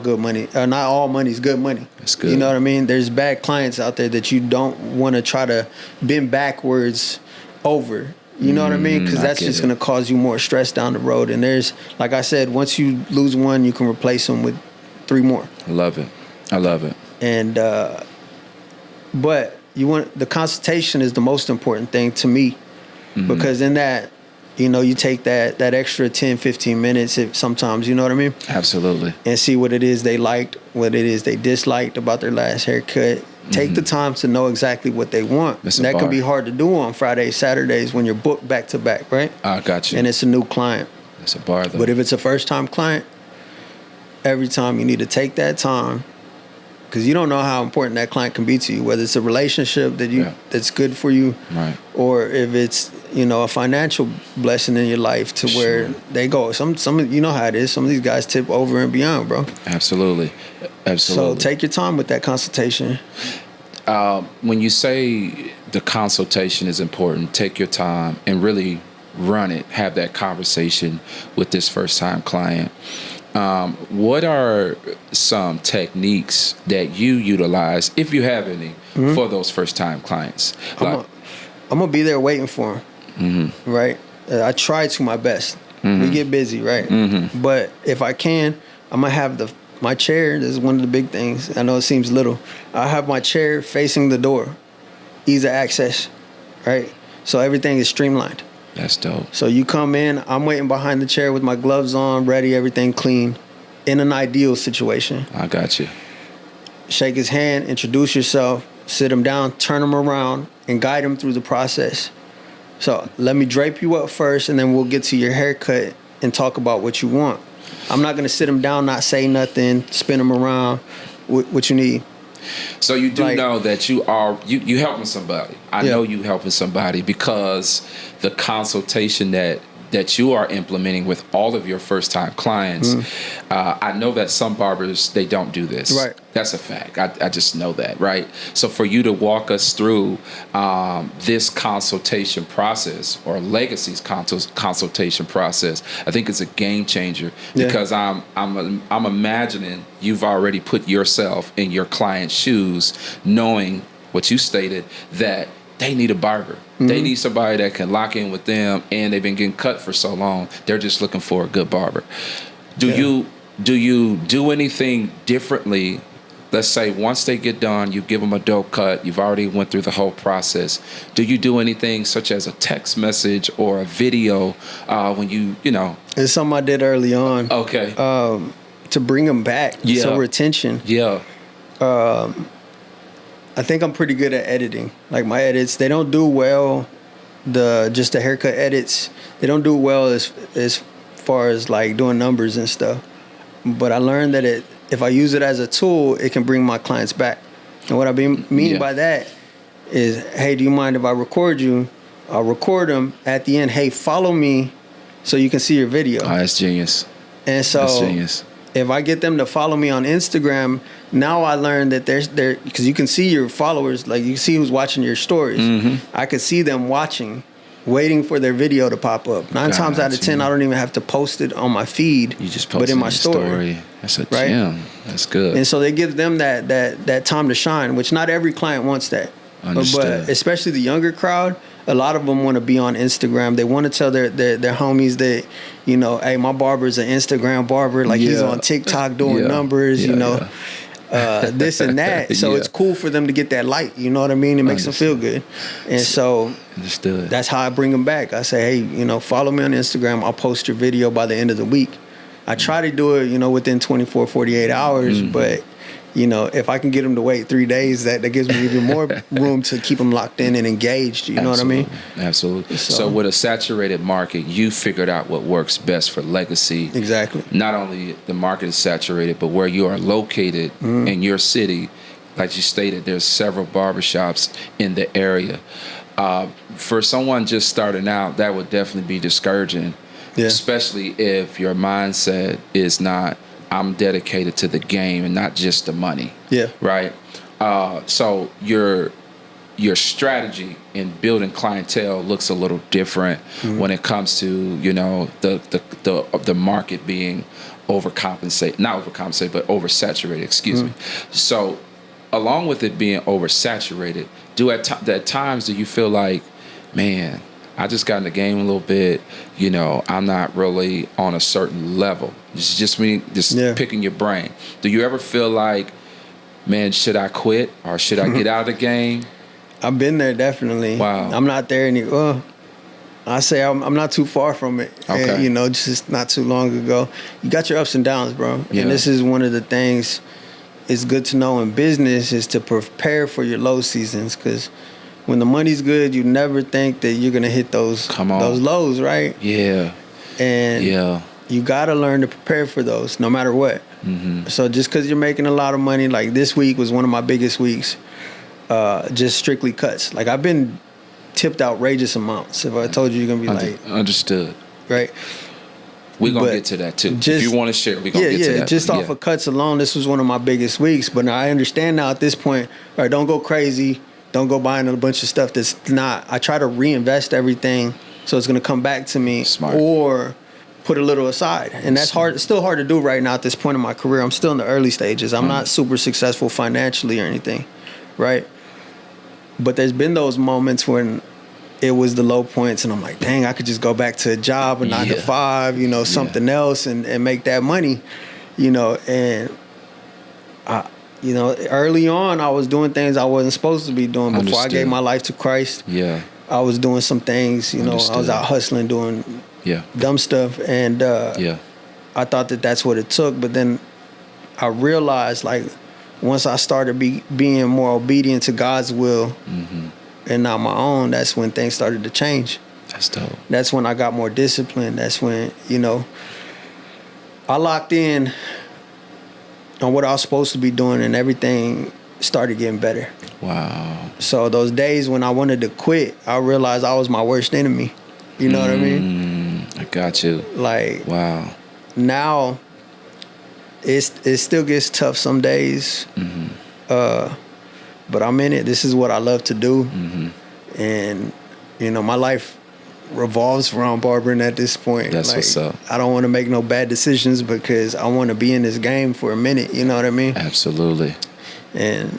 Speaker 2: money is good money.
Speaker 1: That's good.
Speaker 2: You know what I mean? There's bad clients out there that you don't want to try to bend backwards over. You know what I mean? Because that's just going to cause you more stress down the road. And there's, like I said, once you lose one, you can replace them with 3 more.
Speaker 1: I love it.
Speaker 2: And, but the consultation is the most important thing to me, because in that, you take that extra 10, 15 minutes sometimes, you know what I mean?
Speaker 1: Absolutely.
Speaker 2: And see what it is they liked, what it is they disliked about their last haircut. Take the time to know exactly what they want. That can be hard to do on Fridays, Saturdays when you're booked back to back, right?
Speaker 1: I got you.
Speaker 2: And it's a new client.
Speaker 1: It's a bar, though.
Speaker 2: But if it's a first-time client, every time you need to take that time because you don't know how important that client can be to you, whether it's a relationship that's good for you,
Speaker 1: right,
Speaker 2: or if it's, you know, a financial blessing in your life to where they go. Some you know how it is. Some of these guys tip over and beyond, bro.
Speaker 1: Absolutely.
Speaker 2: So take your time with that consultation.
Speaker 1: When you say the consultation is important, take your time and really run it. Have that conversation with this first-time client. What are some techniques that you utilize, if you have any, for those first-time clients?
Speaker 2: I'm gonna be there waiting for them, right? I try to my best. We get busy, right? But if I can, I'm gonna have my chair. This is one of the big things. I know it seems little. I have my chair facing the door, ease of access, right? So everything is streamlined.
Speaker 1: That's dope.
Speaker 2: So you come in, I'm waiting behind the chair with my gloves on, ready, everything clean. In an ideal situation.
Speaker 1: I got you.
Speaker 2: Shake his hand, introduce yourself, sit him down, turn him around, and guide him through the process. So let me drape you up first, and then we'll get to your haircut and talk about what you want. I'm not going to sit him down, not say nothing, spin him around, what you need.
Speaker 1: So you do know that you helping somebody. I know you helping somebody because the consultation that you are implementing with all of your first-time clients, I know that some barbers, they don't do this.
Speaker 2: Right.
Speaker 1: That's a fact. I just know that, right? So for you to walk us through this consultation process or Legacy's consultation process, I think it's a game changer because I'm imagining you've already put yourself in your client's shoes, knowing what you stated, that they need a barber. They need somebody that can lock in with them, and they've been getting cut for so long. They're just looking for a good barber. Do you do anything differently? Let's say once they get done, you give them a dope cut. You've already went through the whole process. Do you do anything such as a text message or a video when you know?
Speaker 2: It's something I did early on.
Speaker 1: Okay.
Speaker 2: To bring them back.
Speaker 1: Yeah.
Speaker 2: So retention.
Speaker 1: Yeah.
Speaker 2: I think I'm pretty good at editing. Like my edits, they don't do well. Just the haircut edits, they don't do well as far as like doing numbers and stuff. But I learned that if I use it as a tool, it can bring my clients back. And what I mean by that is, hey, do you mind if I record you? I'll record them at the end. Hey, follow me so you can see your video.
Speaker 1: Oh, that's genius.
Speaker 2: And so
Speaker 1: that's genius.
Speaker 2: If I get them to follow me on Instagram, now I learned that because you can see your followers, like you see who's watching your stories. I could see them watching, waiting for their video to pop up. 9 times out of 10, I don't even have to post it on my feed.
Speaker 1: You just post
Speaker 2: but in
Speaker 1: it
Speaker 2: my story.
Speaker 1: That's a gem. That's good.
Speaker 2: And so they give them that time to shine, which not every client wants that.
Speaker 1: Understood.
Speaker 2: But especially the younger crowd, a lot of them want to be on Instagram. They want to tell their homies that, you know, hey, my barber's an Instagram barber. Like he's on TikTok doing numbers, this and that. So it's cool for them to get that light. You know what I mean? It makes them feel good. And so that's how I bring them back. I say, hey, you know, follow me on Instagram. I'll post your video by the end of the week. I try to do it, you know, within 24, 48 hours. But, you know, if I can get them to wait 3 days, that gives me even more room to keep them locked in and engaged. You know what I mean?
Speaker 1: Absolutely. So with a saturated market, you figured out what works best for Legacy.
Speaker 2: Exactly.
Speaker 1: Not only the market is saturated, but where you are located in your city, like you stated, there's several barbershops in the area. For someone just starting out, that would definitely be discouraging, especially if your mindset is not, I'm dedicated to the game and not just the money. Yeah. Right. So your strategy in building clientele looks a little different when it comes to, you know, the market being not overcompensated, but oversaturated. Excuse me. So, along with it being oversaturated, at times do you feel like, man, I just got in the game a little bit, you know, I'm not really on a certain level. It's just me picking your brain. Do you ever feel like, man, should I quit or should I get out of the game?
Speaker 2: I've been there, definitely.
Speaker 1: Wow.
Speaker 2: I'm not there anymore. I say I'm not too far from it.
Speaker 1: Okay.
Speaker 2: And, you know, just not too long ago. You got your ups and downs, bro. Yeah. And this is one of the things it's good to know in business is to prepare for your low seasons, because when the money's good, you never think that you're gonna hit those lows, right? Yeah. And you gotta learn to prepare for those, no matter what. So just because you're making a lot of money, like this week was one of my biggest weeks, just strictly cuts. Like I've been tipped outrageous amounts. If I told you, you're going to be like...
Speaker 1: Understood.
Speaker 2: Right?
Speaker 1: We're going to get to that too. If you want to share, we're going to get to that.
Speaker 2: Just off of cuts alone, this was one of my biggest weeks. But I understand now at this point, all right, don't go crazy. Don't go buying a bunch of stuff that's not. I try to reinvest everything so it's going to come back to me.
Speaker 1: Smart.
Speaker 2: Or put a little aside. And that's hard. It's still hard to do right now at this point in my career. I'm still in the early stages. I'm not super successful financially or anything, right? But there's been those moments when it was the low points and I'm like, dang, I could just go back to a job, a 9 to 5, something else and make that money, and early on I was doing things I wasn't supposed to be doing before I gave my life to Christ. Yeah. I was doing some things, I was out hustling, doing dumb stuff. And I thought that that's what it took. But then I realized, like, once I started being more obedient to God's will, and not my own, that's when things started to change.
Speaker 1: That's dope.
Speaker 2: That's when I got more disciplined. That's when, I locked in on what I was supposed to be doing and everything started getting better.
Speaker 1: Wow.
Speaker 2: So those days when I wanted to quit, I realized I was my worst enemy. You know what I mean?
Speaker 1: I got you.
Speaker 2: Like,
Speaker 1: wow.
Speaker 2: Now, it still gets tough some days. But I'm in it. This is what I love to do. And, my life revolves around barbering at this point.
Speaker 1: That's what's up.
Speaker 2: I don't want to make no bad decisions because I want to be in this game for a minute. You know what I mean?
Speaker 1: Absolutely.
Speaker 2: And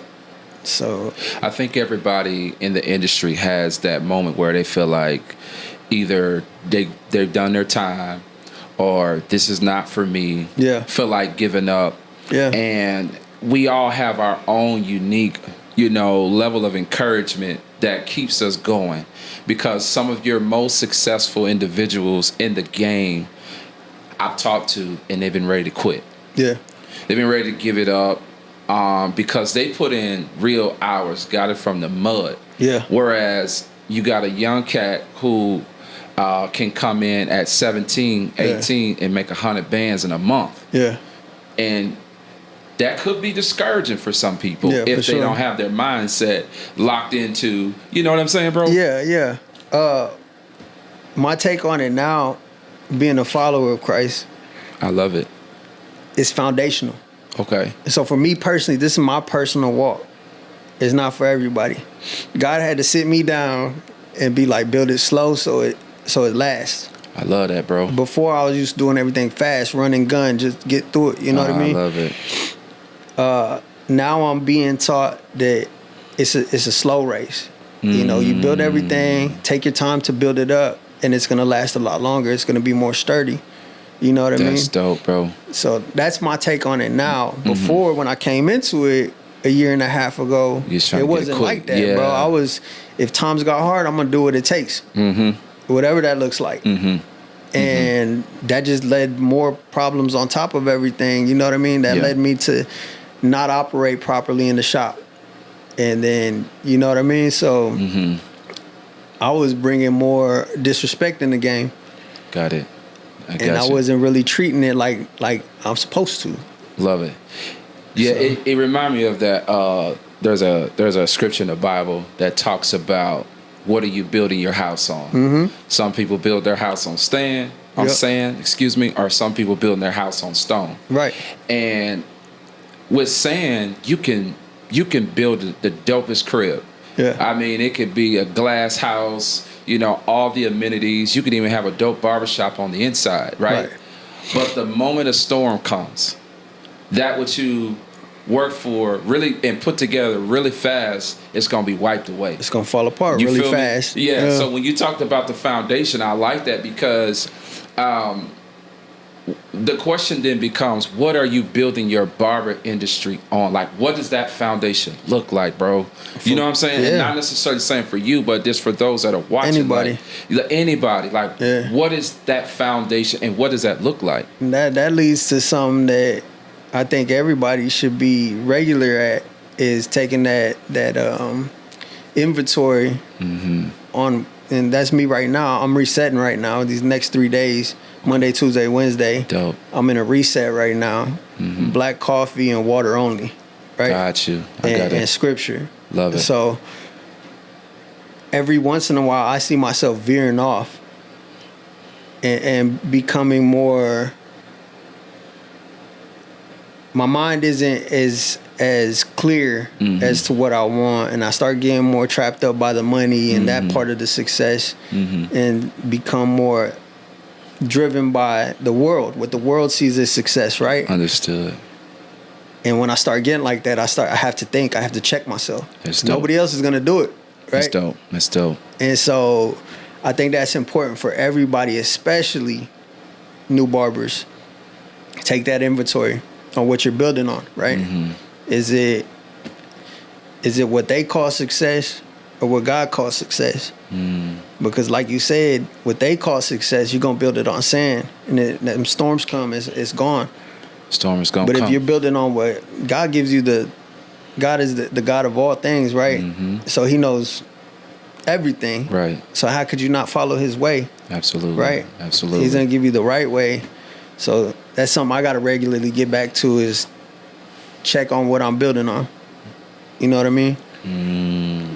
Speaker 2: so
Speaker 1: I think everybody in the industry has that moment where they feel like either they've done their time or this is not for me.
Speaker 2: Yeah.
Speaker 1: Feel like giving up.
Speaker 2: Yeah.
Speaker 1: And we all have our own unique level of encouragement that keeps us going, because some of your most successful individuals in the game I've talked to, and they've been ready to quit.
Speaker 2: Yeah.
Speaker 1: They've been ready to give it up because they put in real hours, got it from the mud.
Speaker 2: Yeah.
Speaker 1: Whereas you got a young cat who can come in at 17, 18 and make 100 bands in a month.
Speaker 2: Yeah.
Speaker 1: And that could be discouraging for some people if they don't have their mindset locked into, you know what I'm saying, bro?
Speaker 2: Yeah. My take on it now, being a follower of Christ,
Speaker 1: I love it.
Speaker 2: It's foundational.
Speaker 1: Okay.
Speaker 2: So for me personally, this is my personal walk. It's not for everybody. God had to sit me down and be like, build it slow so it lasts.
Speaker 1: I love that, bro.
Speaker 2: Before I was just doing everything fast, run and gun, just get through it. You know what I mean?
Speaker 1: I love it.
Speaker 2: Now I'm being taught that it's a slow race. You build everything, take your time to build it up, and it's gonna last a lot longer. It's gonna be more sturdy. You know what I mean?
Speaker 1: That's dope, bro.
Speaker 2: So that's my take on it now. Before, when I came into it a year and a half ago, it wasn't like that, bro. If times got hard, I'm gonna do what it takes. Whatever that looks like. And that just led more problems on top of everything. You know what I mean? That led me to not operate properly in the shop. And then, you know what I mean? So I was bringing more disrespect in the game.
Speaker 1: Got it.
Speaker 2: I wasn't really treating it like I'm supposed to.
Speaker 1: Love it. Yeah, so. It reminded me of that. There's a scripture in the Bible that talks about what are you building your house on. Some people build their house on sand, or some people building their house on stone. Right. And with sand, you can build the dopest crib. Yeah. I mean, it could be a glass house, all the amenities. You could even have a dope barbershop on the inside, right? But the moment a storm comes, that what you work for really and put together really fast, it's going to be wiped away. It's
Speaker 2: going to fall apart really fast.
Speaker 1: Yeah. So when you talked about the foundation, I like that because the question then becomes, what are you building your barber industry on? Like, what does that foundation look like, bro? You know what I'm saying? And not necessarily saying for you, but just for those that are watching. Anybody. Like, what is that foundation and what does that look like?
Speaker 2: That leads to something that I think everybody should be regular at, is taking that inventory on and that's me right now. I'm resetting right now. These next 3 days, Monday, Tuesday, Wednesday.
Speaker 1: Dope.
Speaker 2: I'm in a reset right now.
Speaker 1: Mm-hmm.
Speaker 2: Black coffee and water only. Right?
Speaker 1: Got you. I got it.
Speaker 2: And scripture.
Speaker 1: Love it.
Speaker 2: So every once in a while, I see myself veering off and becoming more. My mind isn't as clear as to what I want, and I start getting more trapped up by the money and that part of the success, and become more driven by the world, what the world sees as success, right?
Speaker 1: Understood.
Speaker 2: And when I start getting like that, I have to think, I have to check myself. Nobody else is gonna do it, right?
Speaker 1: That's dope.
Speaker 2: And so I think that's important for everybody, especially new barbers. Take that inventory on what you're building on, right?
Speaker 1: Mm-hmm.
Speaker 2: Is it what they call success or what God calls success? Because like you said, what they call success, you're gonna build it on sand, and them storms come, it's gone.
Speaker 1: Storm is gonna
Speaker 2: come. But if you're
Speaker 1: come.
Speaker 2: building on what God gives you, God is the God of all things, right? So He knows everything,
Speaker 1: Right.
Speaker 2: So how could you not follow His way?
Speaker 1: Absolutely.
Speaker 2: Right.
Speaker 1: Absolutely.
Speaker 2: He's gonna give you the right way. So that's something I gotta regularly get back to, is check on what I'm building on. You know what I mean?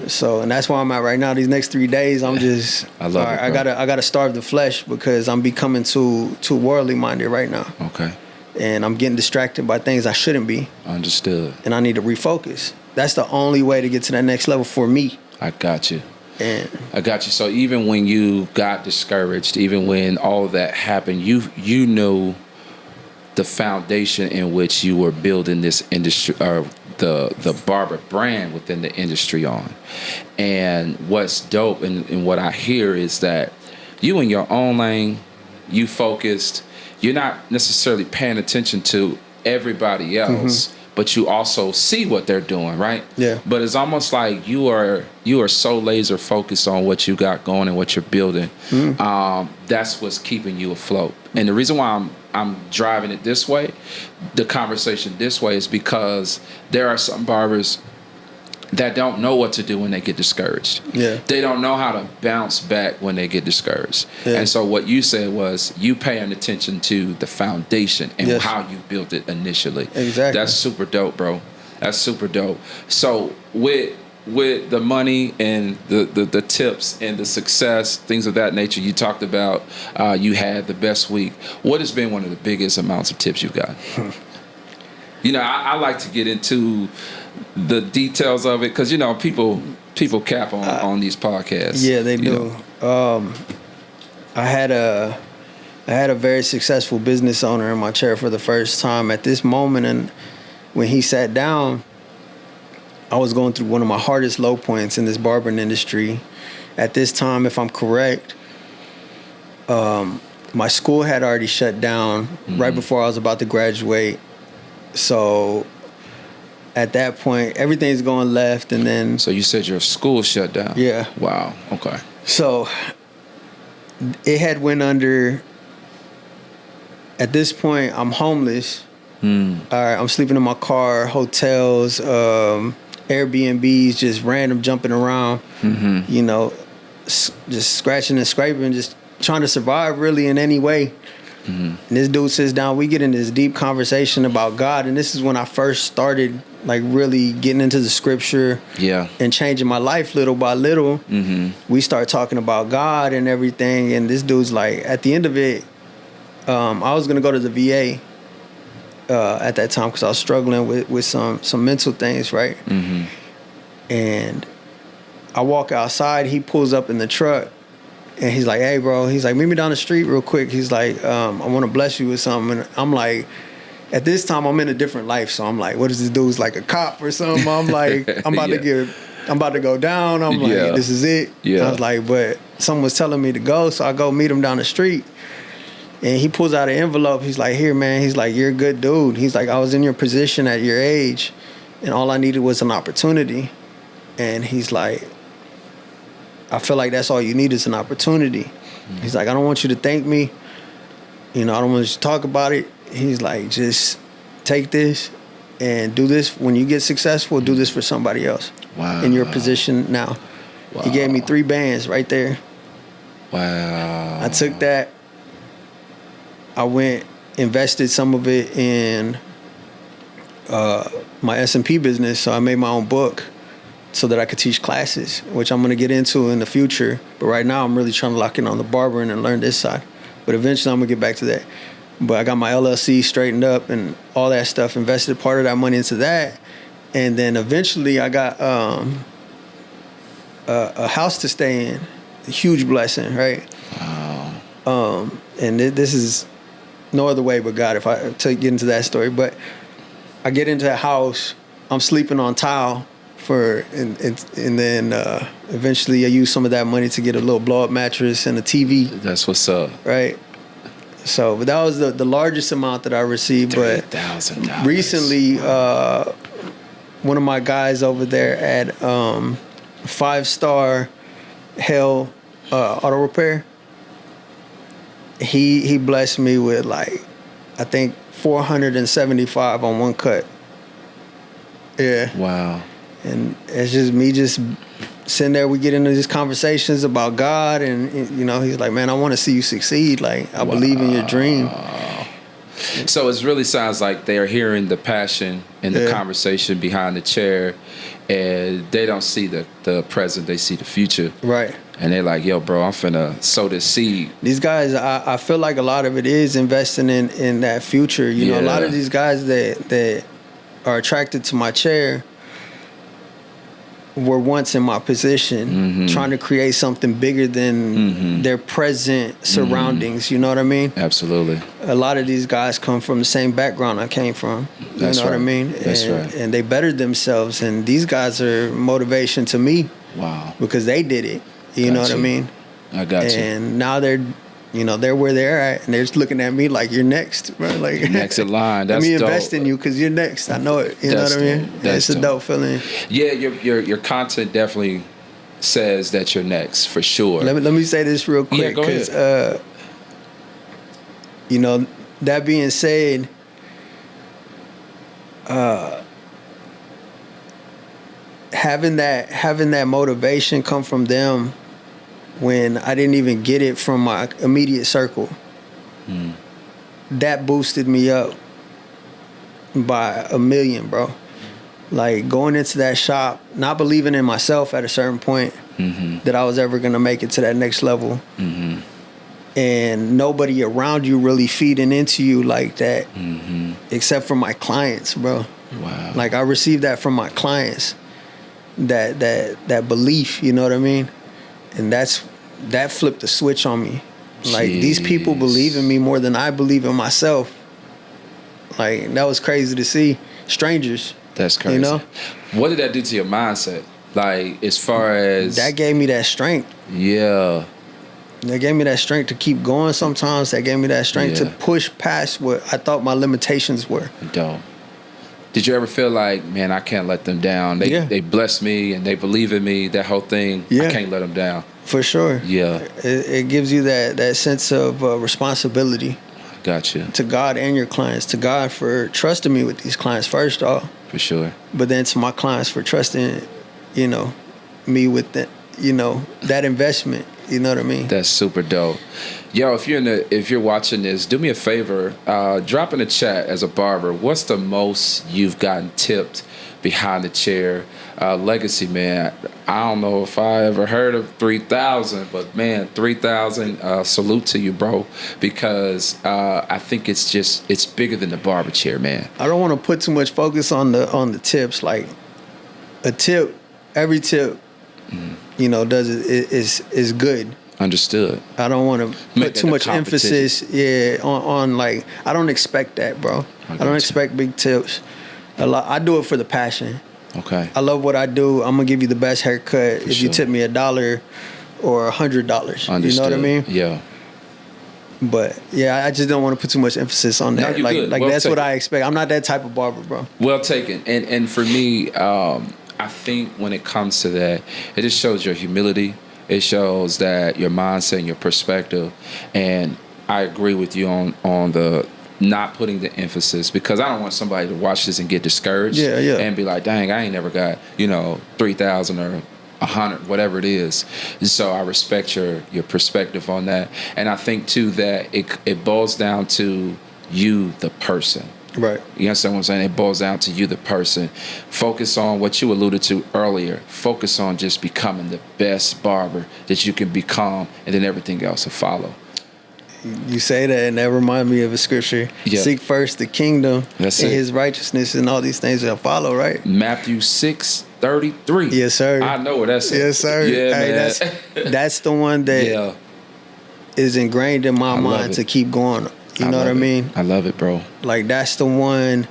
Speaker 2: So, and that's where I'm at right now. These next 3 days, I'm just
Speaker 1: I love it, bro.
Speaker 2: I gotta starve the flesh, because I'm becoming too worldly minded right now.
Speaker 1: Okay.
Speaker 2: And I'm getting distracted by things I shouldn't be.
Speaker 1: Understood.
Speaker 2: And I need to refocus. That's the only way to get to that next level for me.
Speaker 1: I got you.
Speaker 2: And
Speaker 1: I got you. So even when you got discouraged, even when all of that happened, you knew the foundation in which you were building this industry, or the barber brand within the industry on. And what's dope and what I hear is that you in your own lane, you focused, you're not necessarily paying attention to everybody else, but you also see what they're doing, right?
Speaker 2: Yeah.
Speaker 1: But it's almost like you are so laser focused on what you got going and what you're building. That's what's keeping you afloat. And the reason why I'm driving it this way, the conversation this way, is because there are some barbers that don't know what to do when they get discouraged. Yeah. They don't know how to bounce back when they get discouraged. Yeah. And so what you said was you paying attention to the foundation and how you built it initially.
Speaker 2: Exactly.
Speaker 1: That's super dope, bro. That's super dope. So with the money and the tips and the success, things of that nature, you talked about you had the best week. What has been one of the biggest amounts of tips you've got? You know, I like to get into the details of it, because you know people cap on these podcasts.
Speaker 2: Yeah, they do. I had a very successful business owner in my chair for the first time at this moment, and when he sat down, I was going through one of my hardest low points in this barbering industry. At this time, if I'm correct, my school had already shut down right before I was about to graduate. So at that point, everything's going left, and then...
Speaker 1: So you said your school shut down?
Speaker 2: Yeah.
Speaker 1: Wow, okay.
Speaker 2: So it had went under... At this point, I'm homeless. All right, I'm sleeping in my car, hotels, Airbnbs, just random jumping around, you know, just scratching and scraping, just trying to survive really in any way. And this dude sits down, we get in this deep conversation about God, and this is when I first started like really getting into the scripture and changing my life little by little. We start talking about God and everything, and this dude's like, at the end of it, I was gonna go to the VA at that time because I was struggling with some mental things, right? And I walk outside, he pulls up in the truck, and he's like, hey, bro, he's like, meet me down the street real quick. He's like, I want to bless you with something. And I'm like, at this time, I'm in a different life. So I'm like, what is this dude's like a cop or something? I'm like, I'm about to go down. I'm like, this is it. I was like, but someone was telling me to go. So I go meet him down the street. And he pulls out an envelope. He's like, here, man. He's like, you're a good dude. He's like, I was in your position at your age, and all I needed was an opportunity. And he's like, I feel like that's all you need is an opportunity. He's like, I don't want you to thank me. You know, I don't want you to talk about it. He's like, just take this and do this. When you get successful, do this for somebody else in your position now. He gave me 3 bands right there.
Speaker 1: Wow.
Speaker 2: I took that. I went, invested some of it in my S&P business. So I made my own book so that I could teach classes, which I'm going to get into in the future. But right now, I'm really trying to lock in on the barbering and learn this side. But eventually, I'm going to get back to that. But I got my LLC straightened up and all that stuff, invested part of that money into that. And then eventually, I got a house to stay in. A huge blessing, right?
Speaker 1: Wow.
Speaker 2: And this is no other way but God if I to get into that story. But I get into a house, I'm sleeping on tile and then eventually I use some of that money to get a little blow up mattress and a TV.
Speaker 1: That's what's up.
Speaker 2: Right. So, but that was the largest amount that I received. But
Speaker 1: $3,000.
Speaker 2: recently, one of my guys over there at 5-star Hell Auto Repair, he blessed me with like, I think 475 on one cut. Yeah.
Speaker 1: Wow.
Speaker 2: And it's just me just sitting there. We get into these conversations about God, and you know, he's like, "Man, I want to see you succeed. Like, I believe in your dream."
Speaker 1: So it really sounds like they are hearing the passion and the conversation behind the chair, and they don't see the present; they see the future.
Speaker 2: Right.
Speaker 1: And they're like, "Yo, bro, I'm finna sow this seed."
Speaker 2: These guys, I feel like a lot of it is investing in that future. You know, a lot of these guys that are attracted to my chair were once in my position, trying to create something bigger than their present surroundings. You know what I mean?
Speaker 1: Absolutely.
Speaker 2: A lot of these guys come from the same background I came from. You know what I mean?
Speaker 1: That's right.
Speaker 2: And they bettered themselves. And these guys are motivation to me.
Speaker 1: Wow.
Speaker 2: Because they did it. You know what I mean?
Speaker 1: I got you.
Speaker 2: And now they're where they're at, and they're just looking at me like, "You're next, bro." Like,
Speaker 1: you're next in line. That's
Speaker 2: let me
Speaker 1: dope.
Speaker 2: invest in you because you're next. I know it. You know what I mean? It's a dope feeling.
Speaker 1: Yeah, your content definitely says that you're next for sure.
Speaker 2: Let me say this real quick.
Speaker 1: Yeah, go ahead.
Speaker 2: You know, that being said, having that motivation come from them when I didn't even get it from my immediate circle, that boosted me up by 1,000,000, bro. Like, going into that shop, not believing in myself at a certain point that I was ever going to make it to that next level. And nobody around you really feeding into you like that, except for my clients, bro.
Speaker 1: Wow.
Speaker 2: Like, I received that from my clients, that belief, you know what I mean? And that flipped the switch on me. Like, these people believe in me more than I believe in myself. Like, that was crazy to see. Strangers.
Speaker 1: That's crazy.
Speaker 2: You know?
Speaker 1: What did that do to your mindset? Like, as far as...
Speaker 2: That gave me that strength.
Speaker 1: Yeah.
Speaker 2: That gave me that strength to keep going sometimes. That gave me that strength to push past what I thought my limitations were.
Speaker 1: Dope. Did you ever feel like, man, I can't let them down? They bless me and they believe in me. That whole thing, I can't let them down.
Speaker 2: For sure.
Speaker 1: Yeah.
Speaker 2: It gives you that sense of responsibility.
Speaker 1: Gotcha.
Speaker 2: To God and your clients. To God for trusting me with these clients first off.
Speaker 1: For sure.
Speaker 2: But then to my clients for trusting, you know, me with that, you know, that investment. You know what I mean?
Speaker 1: That's super dope. Yo, if you're watching this, do me a favor, drop in the chat as a barber, what's the most you've gotten tipped behind the chair? Legacy, man. I don't know if I ever heard of 3,000, but man, 3,000. Salute to you, bro, because I think it's bigger than the barber chair, man.
Speaker 2: I don't want to put too much focus on the tips. Like, a tip, every tip, you know, is good.
Speaker 1: Understood.
Speaker 2: I don't want to put too much emphasis, on like, I don't expect that, bro. I don't expect big tips. I do it for the passion.
Speaker 1: Okay.
Speaker 2: I love what I do. I'm gonna give you the best haircut if you tip me $1 or $100. You know what I mean?
Speaker 1: Yeah.
Speaker 2: But yeah, I just don't want to put too much emphasis on that.
Speaker 1: No,
Speaker 2: like
Speaker 1: well
Speaker 2: that's
Speaker 1: taken.
Speaker 2: what I expect. I'm not that type of barber, bro.
Speaker 1: Well taken. And for me, I think when it comes to that, it just shows your humility. It shows that your mindset and your perspective. And I agree with you on the not putting the emphasis, because I don't want somebody to watch this and get discouraged.
Speaker 2: Yeah.
Speaker 1: And be like, dang, I ain't never got, 3,000 or 100, whatever it is. So I respect your perspective on that. And I think too that it boils down to you, the person.
Speaker 2: Right.
Speaker 1: You understand what I'm saying? It boils down to you, the person. Focus on what you alluded to earlier. Focus on just becoming the best barber that you can become, and then everything else will follow.
Speaker 2: You say that, and that reminds me of a scripture.
Speaker 1: Yeah.
Speaker 2: Seek first the kingdom
Speaker 1: That's
Speaker 2: and
Speaker 1: it.
Speaker 2: his righteousness, and all these things will follow, right?
Speaker 1: Matthew 6:33.
Speaker 2: Yes, sir.
Speaker 1: I know what that's.
Speaker 2: Yes, sir.
Speaker 1: Yeah,
Speaker 2: hey,
Speaker 1: man.
Speaker 2: that's the one that is ingrained in my mind to keep going. You know what I mean?
Speaker 1: I love it, bro.
Speaker 2: Like, that's the one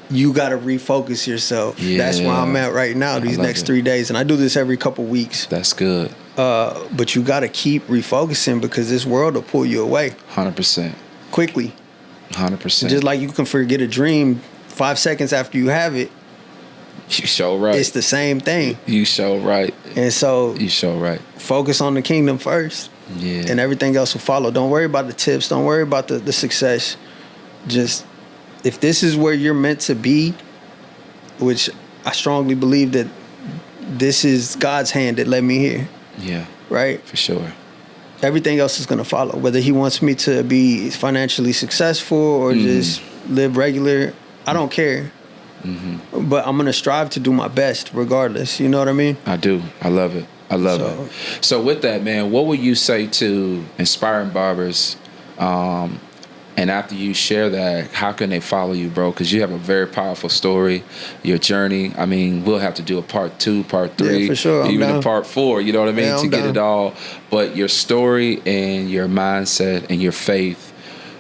Speaker 2: you got to refocus yourself.
Speaker 1: Yeah.
Speaker 2: That's where I'm at right now, these next 3 days. And I do this every couple weeks.
Speaker 1: That's good.
Speaker 2: But you got to keep refocusing because this world will pull you away.
Speaker 1: 100%.
Speaker 2: Quickly.
Speaker 1: 100%.
Speaker 2: Just like you can forget a dream 5 seconds after you have it.
Speaker 1: You show right.
Speaker 2: It's the same thing.
Speaker 1: You show right.
Speaker 2: And so
Speaker 1: you show right.
Speaker 2: Focus on the kingdom first.
Speaker 1: Yeah.
Speaker 2: And everything else will follow. Don't worry about the tips. Don't worry about the success. Just, if this is where you're meant to be, which I strongly believe that this is God's hand that led me here.
Speaker 1: Yeah.
Speaker 2: Right?
Speaker 1: For sure.
Speaker 2: Everything else is going to follow. Whether he wants me to be financially successful or just live regular, I don't care. Mm-hmm. But I'm going to strive to do my best regardless. You know what I mean?
Speaker 1: I do. I love it. I love it. So with that, man, what would you say to inspiring barbers? And after you share that, how can they follow you, bro? Because you have a very powerful story, your journey. I mean, we'll have to do a part 2, part 3,
Speaker 2: yeah, for sure.
Speaker 1: even a part 4, you know what I mean, to get it all. But your story and your mindset and your faith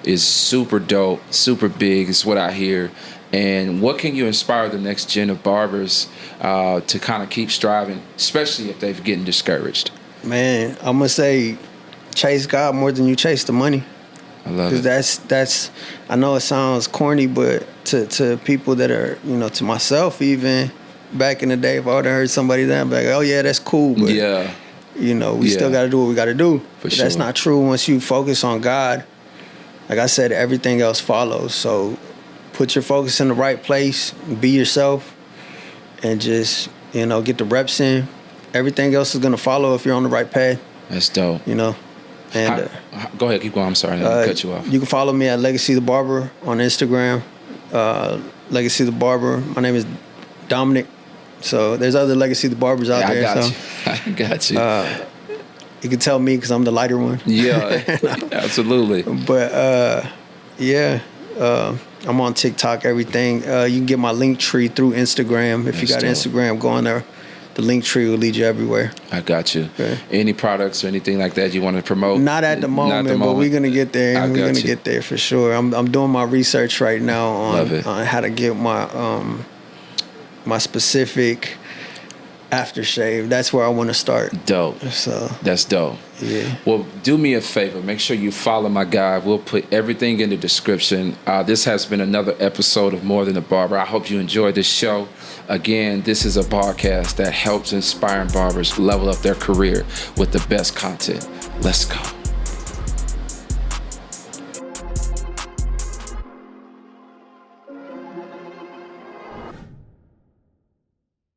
Speaker 1: is super dope, super big, is what I hear. And what can you inspire the next gen of barbers to kind of keep striving, especially if they're getting discouraged?
Speaker 2: Man, I'm going to say chase God more than you chase the money.
Speaker 1: I love it.
Speaker 2: Because that's I know it sounds corny, but to people that are, you know, to myself even, back in the day, if I would have heard somebody that, I'd be like, oh yeah, that's cool, but
Speaker 1: yeah,
Speaker 2: you know, we still got to do what we got to do.
Speaker 1: For sure.
Speaker 2: That's not true. Once you focus on God, like I said, everything else follows. So put your focus in the right place, be yourself, and just, you know, get the reps in. Everything else is going to follow if you're on the right path.
Speaker 1: That's dope.
Speaker 2: You know? And
Speaker 1: go ahead, keep going. I'm sorry, I didn't cut you off.
Speaker 2: You can follow me at Legacy the Barber on Instagram. Legacy the Barber. My name is Dominic. So there's other Legacy the Barbers out there.
Speaker 1: I got you.
Speaker 2: You can tell me because I'm the lighter one.
Speaker 1: Yeah, absolutely.
Speaker 2: But I'm on TikTok, everything. You can get my link tree through Instagram. If you got Instagram, go on there. The link tree will lead you everywhere.
Speaker 1: I got you.
Speaker 2: Okay.
Speaker 1: Any products or anything like that you want to promote?
Speaker 2: Not at the moment, but we're gonna get there. We're gonna get there for sure. I'm doing my research right now on how to get my my specific aftershave. That's where I want to start.
Speaker 1: Dope.
Speaker 2: So
Speaker 1: that's dope.
Speaker 2: Yeah.
Speaker 1: Well, do me a favor. Make sure you follow my guy. We'll put everything in the description. This has been another episode of More Than a Barber. I hope you enjoyed this show. Again, this is a podcast that helps inspiring barbers level up their career with the best content. Let's go.